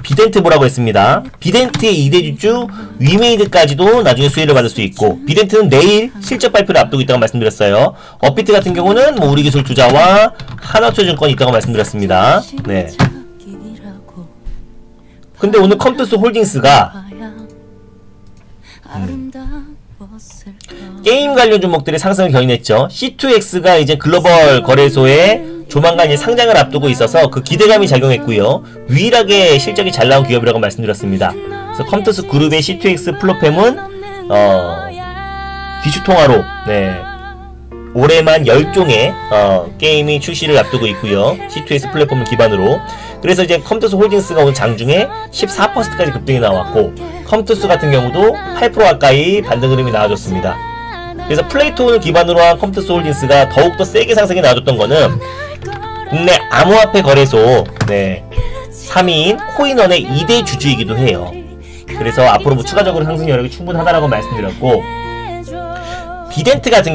비덴트 보라고 했습니다. 비덴트의 2대주주 위메이드까지도 나중에 수혜를 받을 수 있고, 비덴트는 내일 실적 발표를 앞두고 있다고 말씀드렸어요. 업비트 같은 경우는 뭐 우리기술투자와 하나투자증권이 있다고 말씀드렸습니다. 네. 근데 오늘 컴투스 홀딩스가 게임 관련 종목들의 상승을 견인했죠. C2X가 이제 글로벌 거래소에 조만간 이제 상장을 앞두고 있어서 그 기대감이 작용했고요. 유일하게 실적이 잘 나온 기업이라고 말씀드렸습니다. 그래서 컴투스 그룹의 C2X 플로팸은 기축통화로 올해만 10종의 게임이 출시를 앞두고 있고요. C2X 플랫폼을 기반으로. 그래서 이제 컴투스 홀딩스가 오늘 장중에 14%까지 급등이 나왔고, 컴투스 같은 경우도 8% 가까이 반등 흐름이 나와줬습니다. 그래서 플레이톤을 기반으로 한 컴투스 홀딩스가 더욱더 세게 상승이 나와줬던 거는 국내 암호화폐 거래소 3위인 코인원의 2대 주주이기도 해요. 그래서 앞으로 뭐 추가적으로 상승 여력이 충분하다라고 말씀드렸고, 비덴트 같은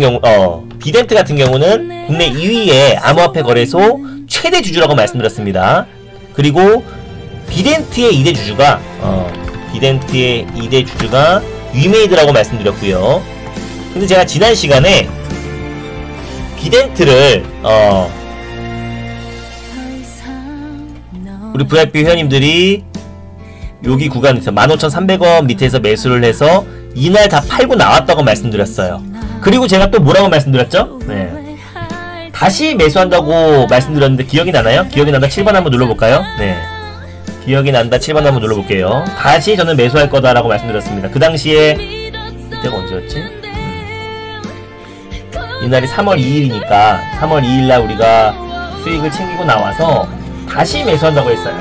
경우는 국내 2위의 암호화폐 거래소 최대 주주라고 말씀드렸습니다. 그리고 비덴트의 2대 주주가 위메이드라고 말씀드렸고요. 근데 제가 지난 시간에 비덴트를 우리 VIP 회원님들이 여기 구간에서 15,300원 밑에서 매수를 해서 이날 다 팔고 나왔다고 말씀드렸어요. 그리고 제가 또 뭐라고 말씀드렸죠? 다시 매수한다고 말씀드렸는데 기억이 나나요? 기억이 난다 7번 한번 눌러볼까요? 기억이 난다 7번 한번 눌러볼게요. 다시 저는 매수할 거다라고 말씀드렸습니다. 그 당시에 이때가 언제였지? 이날이 3월 2일이니까 3월 2일날 우리가 수익을 챙기고 나와서 다시 매수한다고 했어요.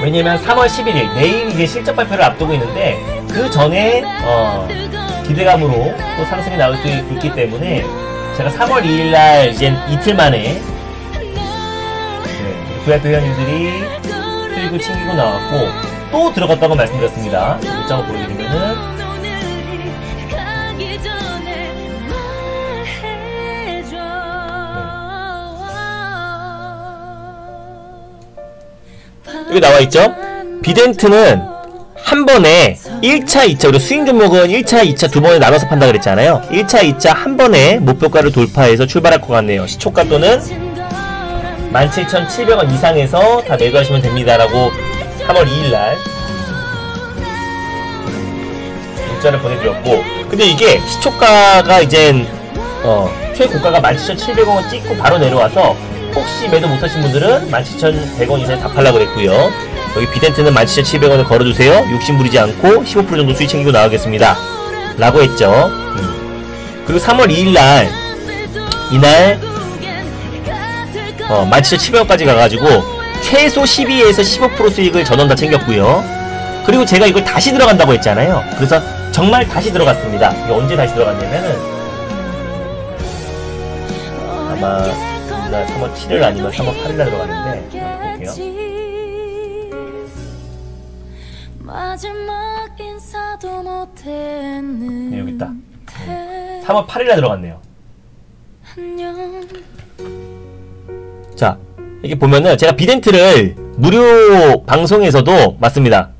왜냐면 3월 11일 내일 이제 실적 발표를 앞두고 있는데, 그 전에 기대감으로 또 상승이 나올 수 있기 때문에 제가 3월 2일날 이제 이틀 만에 VIP 회원님들이 수익을 챙기고 나왔고 또 들어갔다고 말씀드렸습니다. 일정을 보여드리면은 여기 나와있죠? 비덴트는 한 번에 1차, 2차, 우리 수익 종목은 1차, 2차 두 번에 나눠서 판다 그랬잖아요. 1차, 2차 한 번에 목표가를 돌파해서 출발할 것 같네요. 시초가 또는 17,700원 이상에서 다 매도하시면 됩니다라고 3월 2일날 문자를 보내드렸고, 근데 이게 시초가가 이젠 최고가가 17,700원 찍고 바로 내려와서 혹시 매도 못하신 분들은 17,100원 이상에 다 팔라고 그랬고요. 여기 비덴트는 17,700원을 걸어주세요. 욕심 부리지 않고 15% 정도 수익 챙기고 나가겠습니다 라고 했죠. 그리고 3월 2일날 이날 17,700원까지 가가지고 최소 12에서 15% 수익을 전원 다 챙겼고요. 그리고 제가 이걸 다시 들어간다고 했잖아요. 그래서 정말 다시 들어갔습니다. 이게 언제 다시 들어갔냐면은 아마 이날 3월 7일 아니면 3월 8일날 들어갔는데 볼게요. 네, 여기 있다. 3월 8일날 들어갔네요. 자, 이렇게 보면은 제가 비덴트를 무료 방송에서도 맞습니다.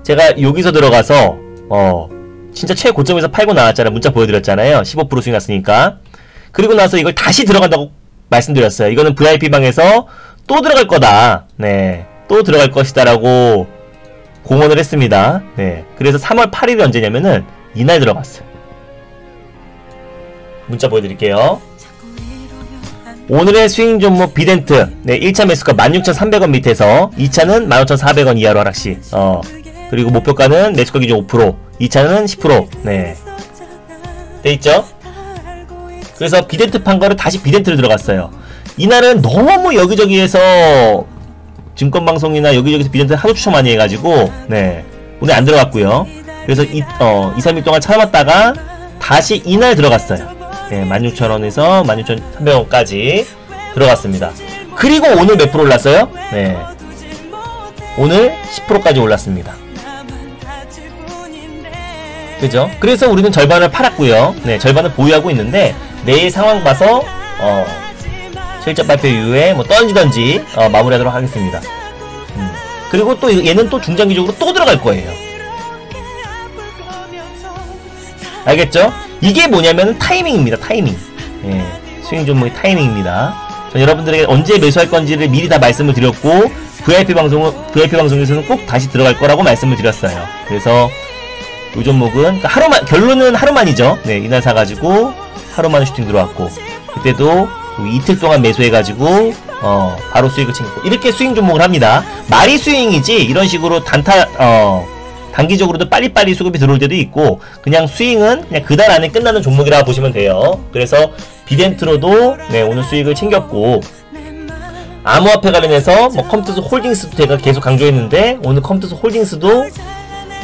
제가 여기서 들어가서 진짜 최고점에서 팔고 나왔잖아요. 문자 보여드렸잖아요. 15% 수익 났으니까. 그리고 나서 이걸 다시 들어간다고 말씀드렸어요. 이거는 VIP방에서 또 들어갈 거다. 또 들어갈 것이다 라고 공언을 했습니다. 그래서 3월 8일이 언제냐면은 이날 들어갔어요. 문자 보여드릴게요. 오늘의 수익 종목 비덴트 1차 매수가 16,300원 밑에서 2차는 15,400원 이하로 하락시. 그리고 목표가는 매수가 기준 5%, 2차는 10%. 돼있죠? 그래서 비덴트 판 거를 다시 비덴트를 들어갔어요. 이날은 너무 여기저기에서 증권방송이나 여기저기서 비덴트 하도 추천 많이 해가지고 오늘 안 들어갔고요. 그래서 2-3일 동안 참았다가 다시 이날 들어갔어요. 16,000원에서 16,300원까지 들어갔습니다. 그리고 오늘 몇 프로 올랐어요? 오늘 10%까지 올랐습니다. 그죠? 그래서 우리는 절반을 팔았고요. 네, 절반을 보유하고 있는데 내일 상황 봐서 실적 발표 이후에 뭐 던지던지 마무리하도록 하겠습니다. 그리고 또 얘는 또 중장기적으로 또 들어갈 거예요. 알겠죠? 이게 뭐냐면 타이밍입니다. 타이밍. 예, 스윙 종목의 타이밍입니다. 전 여러분들에게 언제 매수할 건지를 미리 다 말씀을 드렸고 VIP 방송에서는 꼭 다시 들어갈 거라고 말씀을 드렸어요. 그래서 이 종목은 하루만, 결론은 하루만이죠. 네, 이날 사가지고 하루만 슈팅 들어왔고 그때도 이틀 동안 매수해가지고 바로 수익을 챙겼고 이렇게 스윙 종목을 합니다. 말이 스윙이지 이런 식으로 단기적으로도 빨리빨리 수급이 들어올 때도 있고 그냥 스윙은 그냥 그달 안에 끝나는 종목이라고 보시면 돼요. 그래서 비덴트로도 네, 오늘 수익을 챙겼고 암호화폐 관련해서 뭐 컴투스 홀딩스도 제가 계속 강조했는데 오늘 컴투스 홀딩스도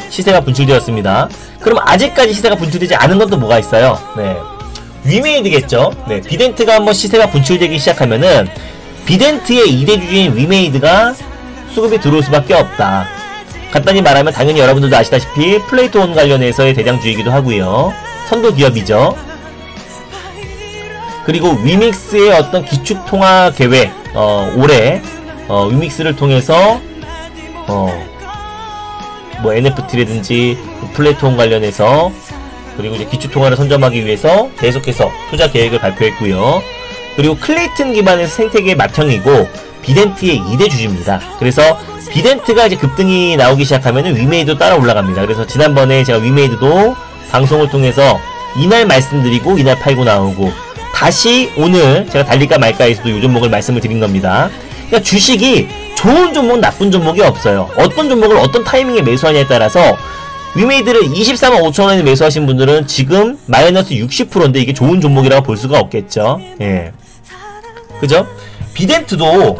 시세가 분출되었습니다. 그럼 아직까지 시세가 분출되지 않은 건 또 뭐가 있어요? 네, 위메이드겠죠. 네, 비덴트가 한번 시세가 분출되기 시작하면은 비덴트의 2대 주주인 위메이드가 수급이 들어올 수밖에 없다. 간단히 말하면 당연히 여러분들도 아시다시피 플레이트온 관련해서의 대장주이기도 하고요. 선도 기업이죠. 그리고 위믹스의 어떤 기축통화 계획 올해 위믹스를 통해서 뭐 NFT라든지 플레이트온 관련해서 그리고 이제 기축통화를 선점하기 위해서 계속해서 투자 계획을 발표했고요. 그리고 클레이튼 기반의 생태계의 맏형이고 비덴트의 2대 주주입니다. 그래서 비덴트가 이제 급등이 나오기 시작하면은 위메이드도 따라 올라갑니다. 그래서 지난번에 제가 위메이드도 방송을 통해서 이날 말씀드리고 이날 팔고 나오고 다시 오늘 제가 달릴까 말까에서도 이 종목을 말씀을 드린 겁니다. 그러니까 주식이 좋은 종목, 나쁜 종목이 없어요. 어떤 종목을 어떤 타이밍에 매수하냐에 따라서 위메이드를 24만 5천원에 매수하신 분들은 지금 마이너스 60%인데 이게 좋은 종목이라고 볼 수가 없겠죠. 예. 그죠? 비덴트도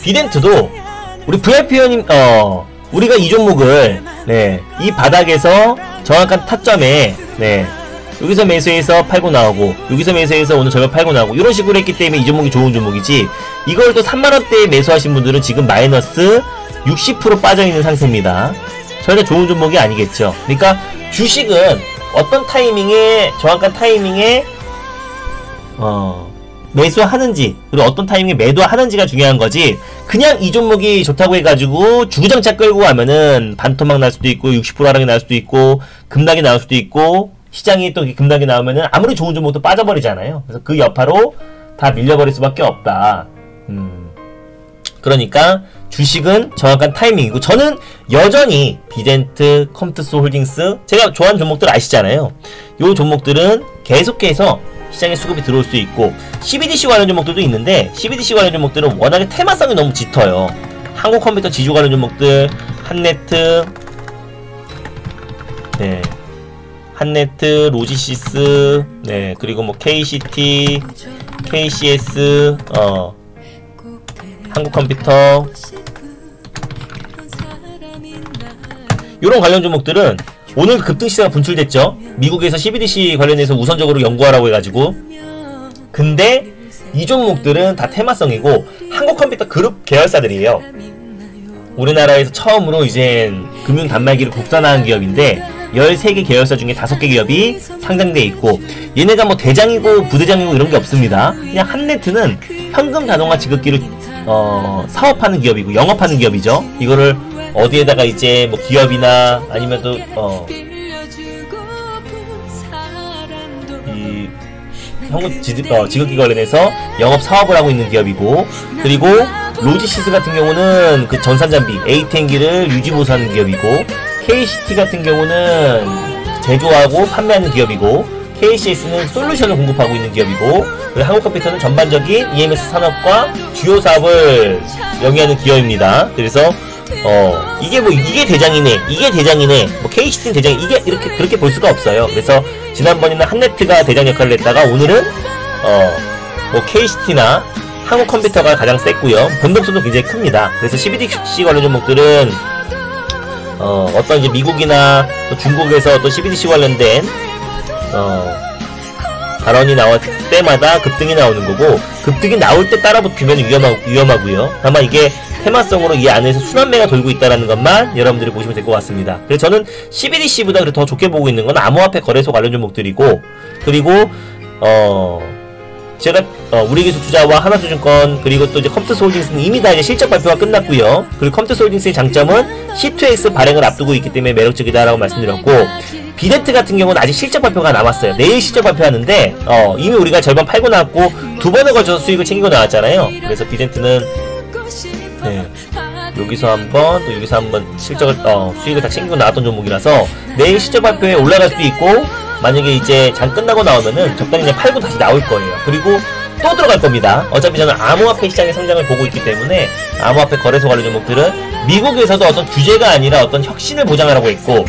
비덴트도 우리 VIP 회원님 우리가 이 종목을 네, 이 바닥에서 정확한 타점에 네, 여기서 매수해서 팔고 나오고 여기서 매수해서 오늘 저녁 팔고 나오고 이런 식으로 했기 때문에 이 종목이 좋은 종목이지 이걸 또 3만원대에 매수하신 분들은 지금 마이너스 60% 빠져있는 상태입니다. 절대 좋은 종목이 아니겠죠. 그러니까 주식은 어떤 타이밍에 정확한 타이밍에 매수하는지 그리고 어떤 타이밍에 매도하는지가 중요한 거지 그냥 이 종목이 좋다고 해가지고 주구장창 끌고 가면은 반토막 날 수도 있고 60% 하락이 날 수도 있고 급락이 나올 수도 있고 시장이 또 급락이 나오면은 아무리 좋은 종목도 빠져버리잖아요. 그래서 그 여파로 다 밀려버릴 수밖에 없다. 그러니까 주식은 정확한 타이밍이고 저는 여전히 비덴트, 컴투스 홀딩스 제가 좋아하는 종목들 아시잖아요. 요 종목들은 계속해서 시장에 수급이 들어올 수 있고 CBDC 관련 종목들도 있는데 CBDC 관련 종목들은 워낙에 테마성이 너무 짙어요. 한국컴퓨터 지주 관련 종목들 한네트 네, 한네트, 로지시스 네, 그리고 뭐 KCT, KCS 한국컴퓨터 요런 관련 종목들은 오늘 급등 시세가 분출됐죠. 미국에서 CBDC 관련해서 우선적으로 연구하라고 해가지고 근데 이 종목들은 다 테마성이고 한국컴퓨터 그룹 계열사들이에요. 우리나라에서 처음으로 이제 금융 단말기를 국산화한 기업인데 13개 계열사 중에 5개 기업이 상장돼 있고 얘네가 뭐 대장이고 부대장이고 이런 게 없습니다. 그냥 한네트는 현금 자동화 지급기를 사업하는 기업이고 영업하는 기업이죠. 이거를 어디에다가 이제 뭐 기업이나 아니면 또 이 현금 지급기 관련해서 영업 사업을 하고 있는 기업이고 그리고 로지시스 같은 경우는 그 전산장비 ATM기를 유지보수하는 기업이고 KCT 같은 경우는 제조하고 판매하는 기업이고 KCS는 솔루션을 공급하고 있는 기업이고 그리고 한국컴퓨터는 전반적인 EMS 산업과 주요 사업을 영위하는 기업입니다. 그래서 이게 대장이네 뭐 KCT는 대장 이게 이렇게 그렇게 볼 수가 없어요. 그래서 지난번에는 한네트가 대장 역할을 했다가 오늘은 뭐 KCT나 한국컴퓨터가 가장 셌고요. 변동성도 굉장히 큽니다. 그래서 CBDC 관련 종목들은 어떤 이제 미국이나 또 중국에서 또 CBDC 관련된 발언이 때마다 급등이 나오는 거고, 급등이 나올 때 따라 붙으면 위험하고요. 다만 이게 테마성으로 이 안에서 순환매가 돌고 있다는 것만 여러분들이 보시면 될 것 같습니다. 그래서 저는 CBDC보다 더 좋게 보고 있는 건 암호화폐 거래소 관련 종목들이고, 그리고 제가 우리기술투자와 하나투증권, 그리고 또 이제 컴투스홀딩스는 이미 다 이제 실적 발표가 끝났고요. 그리고 컴투스홀딩스의 장점은 C2X 발행을 앞두고 있기 때문에 매력적이다라고 말씀드렸고, 비덴트 같은 경우는 아직 실적 발표가 남았어요. 내일 실적 발표하는데 이미 우리가 절반 팔고 나왔고 2번에 걸쳐서 수익을 챙기고 나왔잖아요. 그래서 비덴트는 여기서 한번 또 여기서 한번 실적을 수익을 다 챙기고 나왔던 종목이라서 내일 실적 발표에 올라갈 수도 있고, 만약에 이제 장 끝나고 나오면은 적당히 그냥 팔고 다시 나올 거예요. 그리고 또 들어갈 겁니다. 어차피 저는 암호화폐 시장의 성장을 보고 있기 때문에 암호화폐 거래소 관련 종목들은 미국에서도 어떤 규제가 아니라 어떤 혁신을 보장하라고 했고,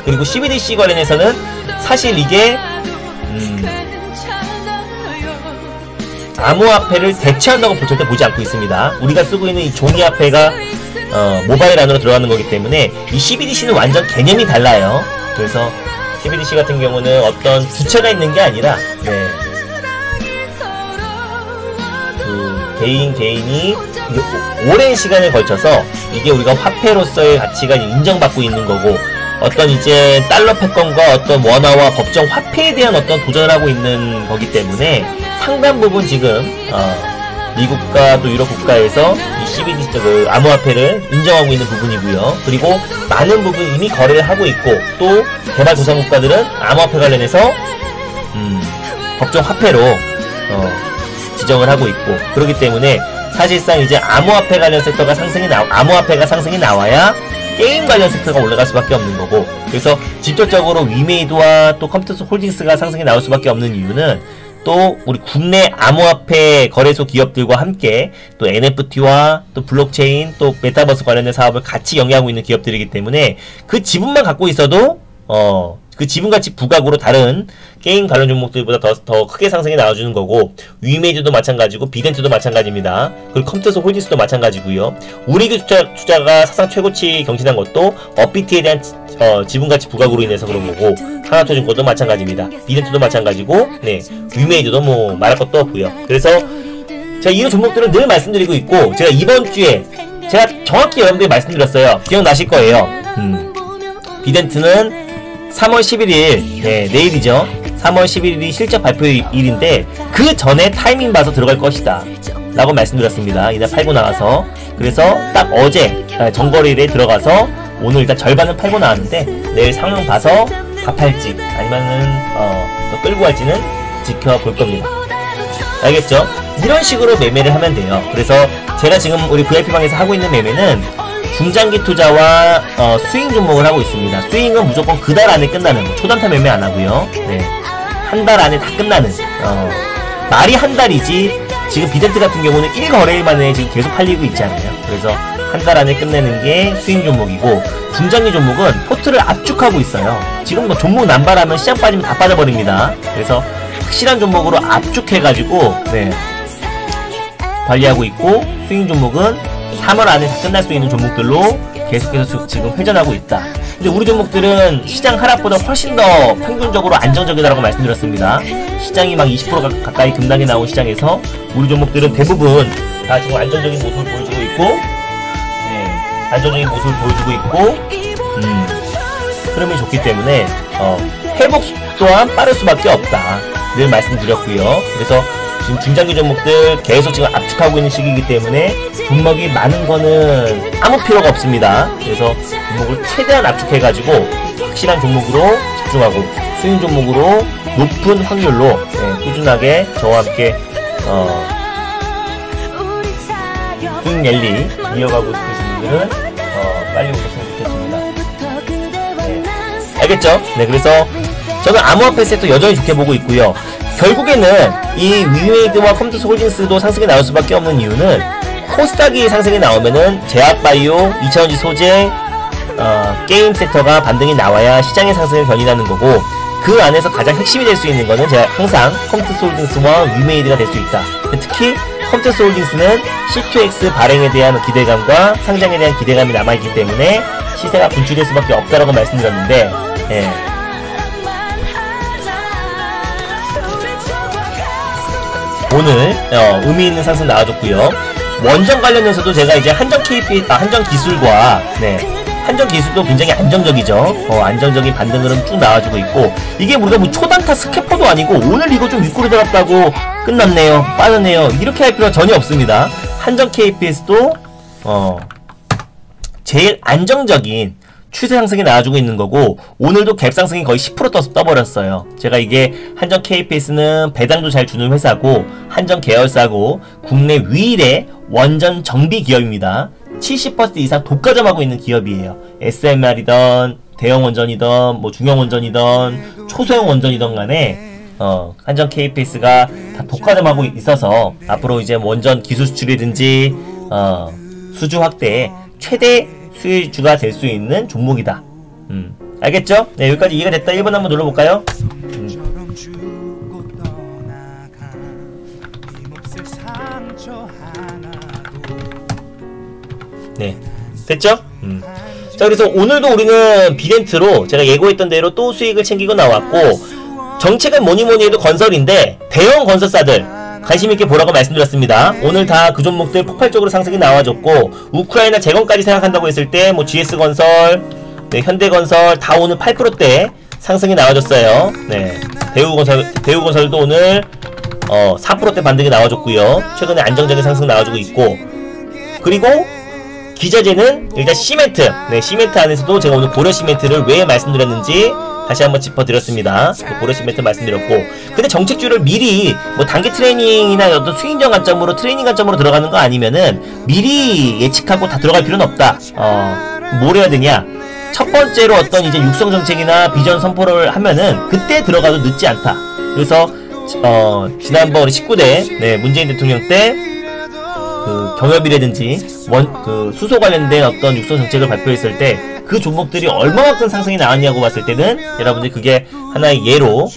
그리고 CBDC 관련해서는 사실 이게 암호화폐를 대체한다고 절대 보지 않고 있습니다. 우리가 쓰고 있는 이 종이화폐가 모바일 안으로 들어가는 거기 때문에 이 CBDC는 완전 개념이 달라요. 그래서 CBDC 같은 경우는 어떤 주체가 있는 게 아니라 개인이 오랜 시간에 걸쳐서 이게 우리가 화폐로서의 가치가 인정받고 있는 거고, 어떤 이제 달러 패권과 어떤 원화와 법정 화폐에 대한 어떤 도전을 하고 있는 거기 때문에 상당 부분 지금 미국과 또 유럽 국가에서 이 CBDC 그 암호화폐를 인정하고 있는 부분이고요. 그리고 많은 부분 이미 거래를 하고 있고, 또 개발도상국가들은 암호화폐 관련해서 법정 화폐로 지정을 하고 있고, 그렇기 때문에 사실상 이제 암호화폐 관련 섹터가 암호화폐가 상승이 나와야 게임 관련 섹터가 올라갈 수밖에 없는 거고, 그래서 직접적으로 위메이드와 또 컴퓨터 홀딩스가 상승이 나올 수밖에 없는 이유는 또 우리 국내 암호화폐 거래소 기업들과 함께 또 NFT와 또 블록체인 또 메타버스 관련된 사업을 같이 영위하고 있는 기업들이기 때문에 그 지분만 갖고 있어도 그 지분가치 부각으로 다른 게임 관련 종목들보다 더 크게 상승이 나와주는 거고, 위메이드도 마찬가지고 비덴트도 마찬가지입니다. 그리고 컴퓨터 홀딩스도 마찬가지고요. 우리기술투자가 사상 최고치 경신한 것도 업비트에 대한 지분가치 부각으로 인해서 그런 거고, 하나투증권도 마찬가지입니다. 비덴트도 마찬가지고, 위메이드도 뭐 말할 것도 없고요. 그래서 제가 이 종목들은 늘 말씀드리고 있고, 제가 이번 주에 제가 정확히 여러분들이 말씀드렸어요. 기억나실 거예요. 비덴트는 3월 11일, 내일이죠. 3월 11일이 실적 발표일인데 그 전에 타이밍 봐서 들어갈 것이다 라고 말씀드렸습니다. 이날 팔고 나와서. 그래서 딱 어제 정거래일에 들어가서 오늘 일단 절반은 팔고 나왔는데, 내일 상황 봐서 다 팔지 아니면은 더 끌고 갈지는 지켜볼 겁니다. 알겠죠? 이런 식으로 매매를 하면 돼요. 그래서 제가 지금 우리 VIP방에서 하고 있는 매매는 중장기 투자와 스윙 종목을 하고 있습니다. 스윙은 무조건 그 달 안에 끝나는, 초단타 매매 안 하고요. 한 달 안에 다 끝나는, 말이 한 달이지 지금 비덴트 같은 경우는 1거래일 만에 지금 계속 팔리고 있잖아요. 그래서 한 달 안에 끝내는 게 스윙 종목이고, 중장기 종목은 포트를 압축하고 있어요. 지금 뭐 종목 남발하면 시장 빠지면 다 빠져버립니다. 그래서 확실한 종목으로 압축해가지고 관리하고 있고, 스윙 종목은 3월 안에 다 끝날 수 있는 종목들로 계속해서 지금 회전하고 있다. 근데 우리 종목들은 시장 하락보다 훨씬 더 평균적으로 안정적이다라고 말씀드렸습니다. 시장이 막 20% 가까이 급락이 나온 시장에서 우리 종목들은 대부분 다 지금 안정적인 모습을 보여주고 있고, 안정적인 모습을 보여주고 있고, 흐름이 좋기 때문에 회복 또한 빠를 수밖에 없다 늘 말씀드렸고요. 그래서 지금 중장기 종목들 계속 지금 압축하고 있는 시기이기 때문에 종목이 많은 거는 아무 필요가 없습니다. 그래서 종목을 최대한 압축해가지고 확실한 종목으로 집중하고, 스윙 종목으로 높은 확률로 꾸준하게 저와 함께 스윙 랠리 이어가고 싶으신 분들은 빨리 오셨으면 좋겠습니다. 알겠죠? 그래서 저는 암호화폐 섹터 여전히 좋게 보고 있고요. 결국에는 이 위메이드와 컴퓨터 홀딩스도 상승이 나올 수밖에 없는 이유는, 코스닥이 상승이 나오면은 제약바이오, 2차전지 소재, 게임 섹터가 반등이 나와야 시장의 상승을 견인하는 거고, 그 안에서 가장 핵심이 될 수 있는 거는 제가 항상 컴퓨터 홀딩스와 위메이드가 될 수 있다. 특히 컴퓨터 홀딩스는 C2X 발행에 대한 기대감과 상장에 대한 기대감이 남아있기 때문에 시세가 분출될 수밖에 없다라고 말씀드렸는데, 오늘 의미 있는 상승 나와줬고요. 원전 관련해서도 제가 이제 한전 기술과 한전 기술도 굉장히 안정적이죠. 안정적인 반등 흐름 쭉 나와주고 있고, 이게 우리가 뭐 초단타 스캐퍼도 아니고 오늘 이거 좀 윗골이 들었다고 끝났네요, 빠졌네요, 이렇게 할 필요가 전혀 없습니다. 한전 KPS도 제일 안정적인 추세 상승이 나와주고 있는 거고, 오늘도 갭 상승이 거의 10% 떠버렸어요. 제가 이게 한전 KPS는 배당도 잘 주는 회사고, 한전 계열사고, 국내 유일의 원전 정비 기업입니다. 70% 이상 독과점하고 있는 기업이에요. SMR이던 대형 원전이던 뭐 중형 원전이던 초소형 원전이던 간에 한전 KPS가 다 독과점하고 있어서 앞으로 이제 원전 기술 수출이든지 수주 확대에 최대 수혜주가 될 수 있는 종목이다. 알겠죠? 네, 여기까지 이해가 됐다. 1번 한번 눌러볼까요? 네, 됐죠? 자, 그래서 오늘도 우리는 비덴트로 제가 예고했던 대로 또 수익을 챙기고 나왔고, 정책은 뭐니뭐니 해도 건설인데 대형 건설사들 관심있게 보라고 말씀드렸습니다. 오늘 다 그 종목들 폭발적으로 상승이 나와줬고, 우크라이나 재건까지 생각한다고 했을 때 뭐 GS건설, 현대건설 다 오늘 8%대 상승이 나와줬어요. 네, 대우건설도 오늘 4%대 반등이 나와줬고요. 최근에 안정적인 상승 나와주고 있고, 그리고 기자재는 일단 시멘트, 시멘트 안에서도 제가 오늘 고려시멘트를 왜 말씀드렸는지 다시 한번 짚어드렸습니다. 고려시멘트 말씀드렸고, 근데 정책주를 미리 뭐 단기 트레이닝이나 어떤 수익적 관점으로 트레이닝 관점으로 들어가는 거 아니면은 미리 예측하고 다 들어갈 필요는 없다. 뭘 해야 되냐? 첫 번째로 어떤 이제 육성 정책이나 비전 선포를 하면은 그때 들어가도 늦지 않다. 그래서 지난번 19대 문재인 대통령 때 그 경협이라든지 수소 관련된 어떤 육성 정책을 발표했을 때 그 종목들이 얼마만큼 상승이 나왔냐고 봤을 때는 여러분들이 그게 하나의 예로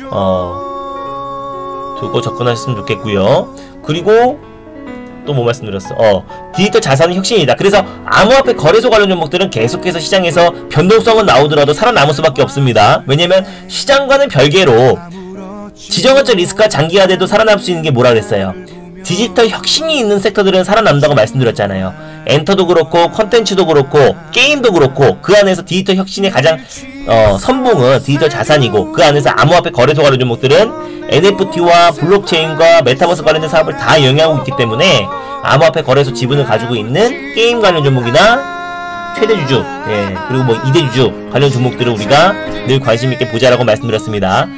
두고 접근하셨으면 좋겠고요. 그리고 또 뭐 말씀드렸어? 디지털 자산은 혁신이다. 그래서 암호화폐 거래소 관련 종목들은 계속해서 시장에서 변동성은 나오더라도 살아남을 수밖에 없습니다. 왜냐면 시장과는 별개로 지정학적 리스크가 장기화돼도 살아남을 수 있는 게 뭐라 그랬어요? 디지털 혁신이 있는 섹터들은 살아남는다고 말씀드렸잖아요. 엔터도 그렇고 컨텐츠도 그렇고 게임도 그렇고, 그 안에서 디지털 혁신의 가장 선봉은 디지털 자산이고, 그 안에서 암호화폐 거래소 관련 종목들은 NFT와 블록체인과 메타버스 관련된 사업을 다 영위하고 있기 때문에 암호화폐 거래소 지분을 가지고 있는 게임 관련 종목이나 최대주주, 그리고 뭐 2대주주 관련 종목들을 우리가 늘 관심있게 보자라고 말씀드렸습니다.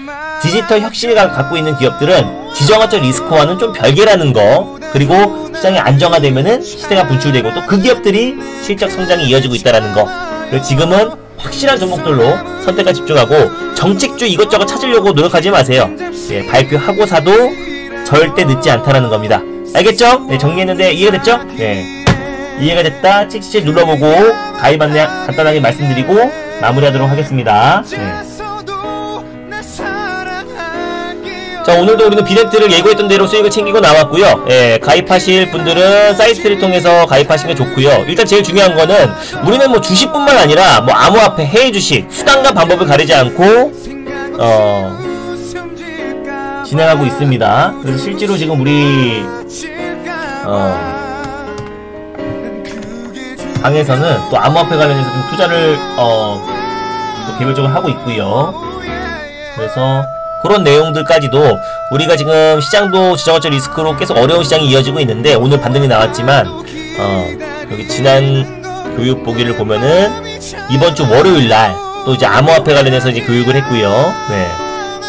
디지털 혁신을 갖고 있는 기업들은 지정학적 리스크와는 좀 별개라는 거, 그리고 시장이 안정화되면은 시세가 분출되고 또 그 기업들이 실적 성장이 이어지고 있다라는 거. 그리고 지금은 확실한 종목들로 선택과 집중하고 정책주 이것저것 찾으려고 노력하지 마세요. 발표하고 사도 절대 늦지 않다라는 겁니다. 알겠죠? 네, 정리했는데 이해가 됐죠? 네, 이해가 됐다 찍찍 눌러보고 가입 안내 간단하게 말씀드리고 마무리하도록 하겠습니다. 자, 오늘도 우리는 비덴트를 예고했던 대로 수익을 챙기고 나왔고요. 가입하실 분들은 사이트를 통해서 가입하시면 좋고요. 일단 제일 중요한 거는 우리는 뭐 주식뿐만 아니라 뭐 암호화폐, 해외 주식, 수단과 방법을 가리지 않고 진행하고 있습니다. 그래서 실제로 지금 우리 방에서는 또 암호화폐 관련해서 좀 투자를 또 개별적으로 하고 있고요. 그래서 그런 내용들까지도 우리가 지금 시장도 지정학적 리스크로 계속 어려운 시장이 이어지고 있는데, 오늘 반등이 나왔지만 여기 지난 교육 보기를 보면은 이번 주 월요일날 또 이제 암호화폐 관련해서 이제 교육을 했고요.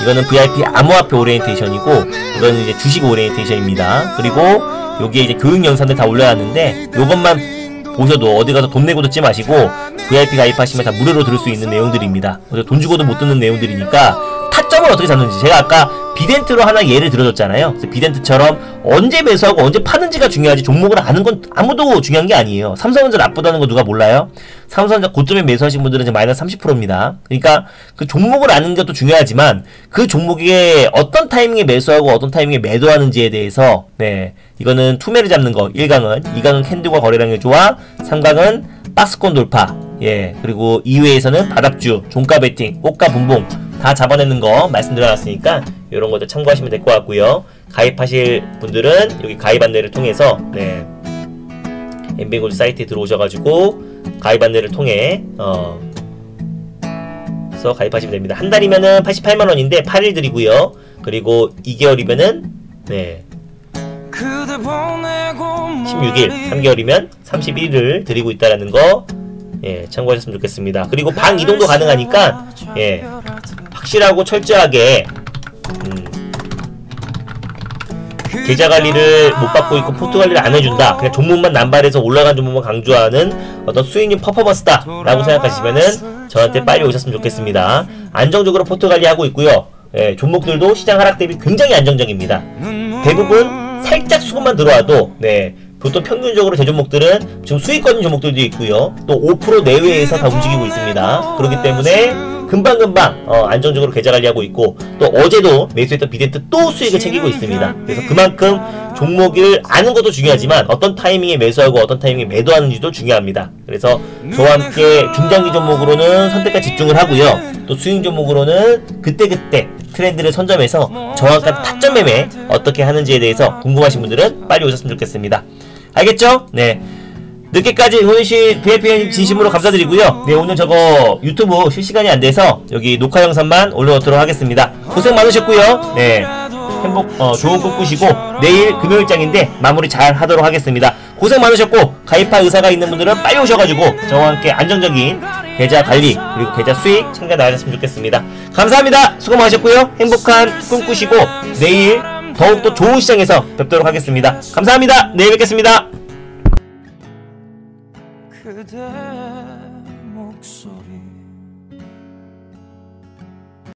이거는 VIP 암호화폐 오리엔테이션이고, 이거는 이제 주식 오리엔테이션입니다. 그리고 여기에 이제 교육 영상들 다 올려놨는데 요것만 보셔도 어디 가서 돈 내고 듣지 마시고 VIP 가입하시면 다 무료로 들을 수 있는 내용들입니다. 돈 주고도 못 듣는 내용들이니까 타점을 어떻게 잡는지, 제가 아까 비덴트로 하나 예를 들어줬잖아요. 그래서 비덴트처럼 언제 매수하고 언제 파는지가 중요하지 종목을 아는 건 아무도 중요한 게 아니에요. 삼성전자 나쁘다는 거 누가 몰라요? 삼성전자 고점에 매수하신 분들은 이제 마이너스 30%입니다. 그러니까 그 종목을 아는 것도 중요하지만 그 종목에 어떤 타이밍에 매수하고 어떤 타이밍에 매도하는지에 대해서 이거는 투매를 잡는 거 1강은, 2강은 캔들과 거래량의 조화, 3강은 박스권 돌파, 그리고 2회에서는 바닥주, 종가 베팅, 꽃가 분봉 다 잡아내는 거 말씀드려놨으니까 이런 것도 참고하시면 될 것 같고요. 가입하실 분들은 여기 가입 안내를 통해서 네, 엠뱅골드 사이트에 들어오셔가지고 가입 안내를 통해 서 가입하시면 됩니다. 한 달이면은 88만원인데 8일 드리고요. 그리고 2개월이면은 네 16일, 3개월이면 31일을 드리고 있다라는 거 예, 참고하셨으면 좋겠습니다. 그리고 방 이동도 가능하니까 예, 확실하고 철저하게 계좌 관리를 못 받고 있고 포트 관리를 안 해준다, 그냥 종목만 남발해서 올라간 종목만 강조하는 어떤 수익률 퍼포먼스다 라고 생각하시면은 저한테 빨리 오셨으면 좋겠습니다. 안정적으로 포트 관리하고 있고요. 예, 종목들도 시장 하락 대비 굉장히 안정적입니다. 대부분 살짝 수급만 들어와도 네, 보통 평균적으로 제 종목들은 지금 수익권 종목들도 있고요. 또 5% 내외에서 다 움직이고 있습니다. 그렇기 때문에 금방금방 안정적으로 계좌 관리하고 있고, 또 어제도 매수했던 비덴트 또 수익을 챙기고 있습니다. 그래서 그만큼 종목을 아는 것도 중요하지만 어떤 타이밍에 매수하고 어떤 타이밍에 매도하는지도 중요합니다. 그래서 저와 함께 중장기 종목으로는 선택과 집중을 하고요. 또 수익 종목으로는 그때그때 트렌드를 선점해서 정확한 타점 매매 어떻게 하는지에 대해서 궁금하신 분들은 빨리 오셨으면 좋겠습니다. 알겠죠? 네. 늦게까지 응원해주신 VIP님 진심으로 감사드리고요. 네, 오늘 저거 유튜브 실시간이 안 돼서 여기 녹화 영상만 올려놓도록 하겠습니다. 고생 많으셨고요. 네, 행복, 좋은 꿈 꾸시고 내일 금요일장인데 마무리 잘 하도록 하겠습니다. 고생 많으셨고 가입할 의사가 있는 분들은 빨리 오셔가지고 저와 함께 안정적인 계좌 관리 그리고 계좌 수익 챙겨 나가셨으면 좋겠습니다. 감사합니다. 수고 많으셨고요. 행복한 꿈 꾸시고 내일 더욱더 좋은 시장에서 뵙도록 하겠습니다. 감사합니다. 내일 뵙겠습니다. 그대 목소리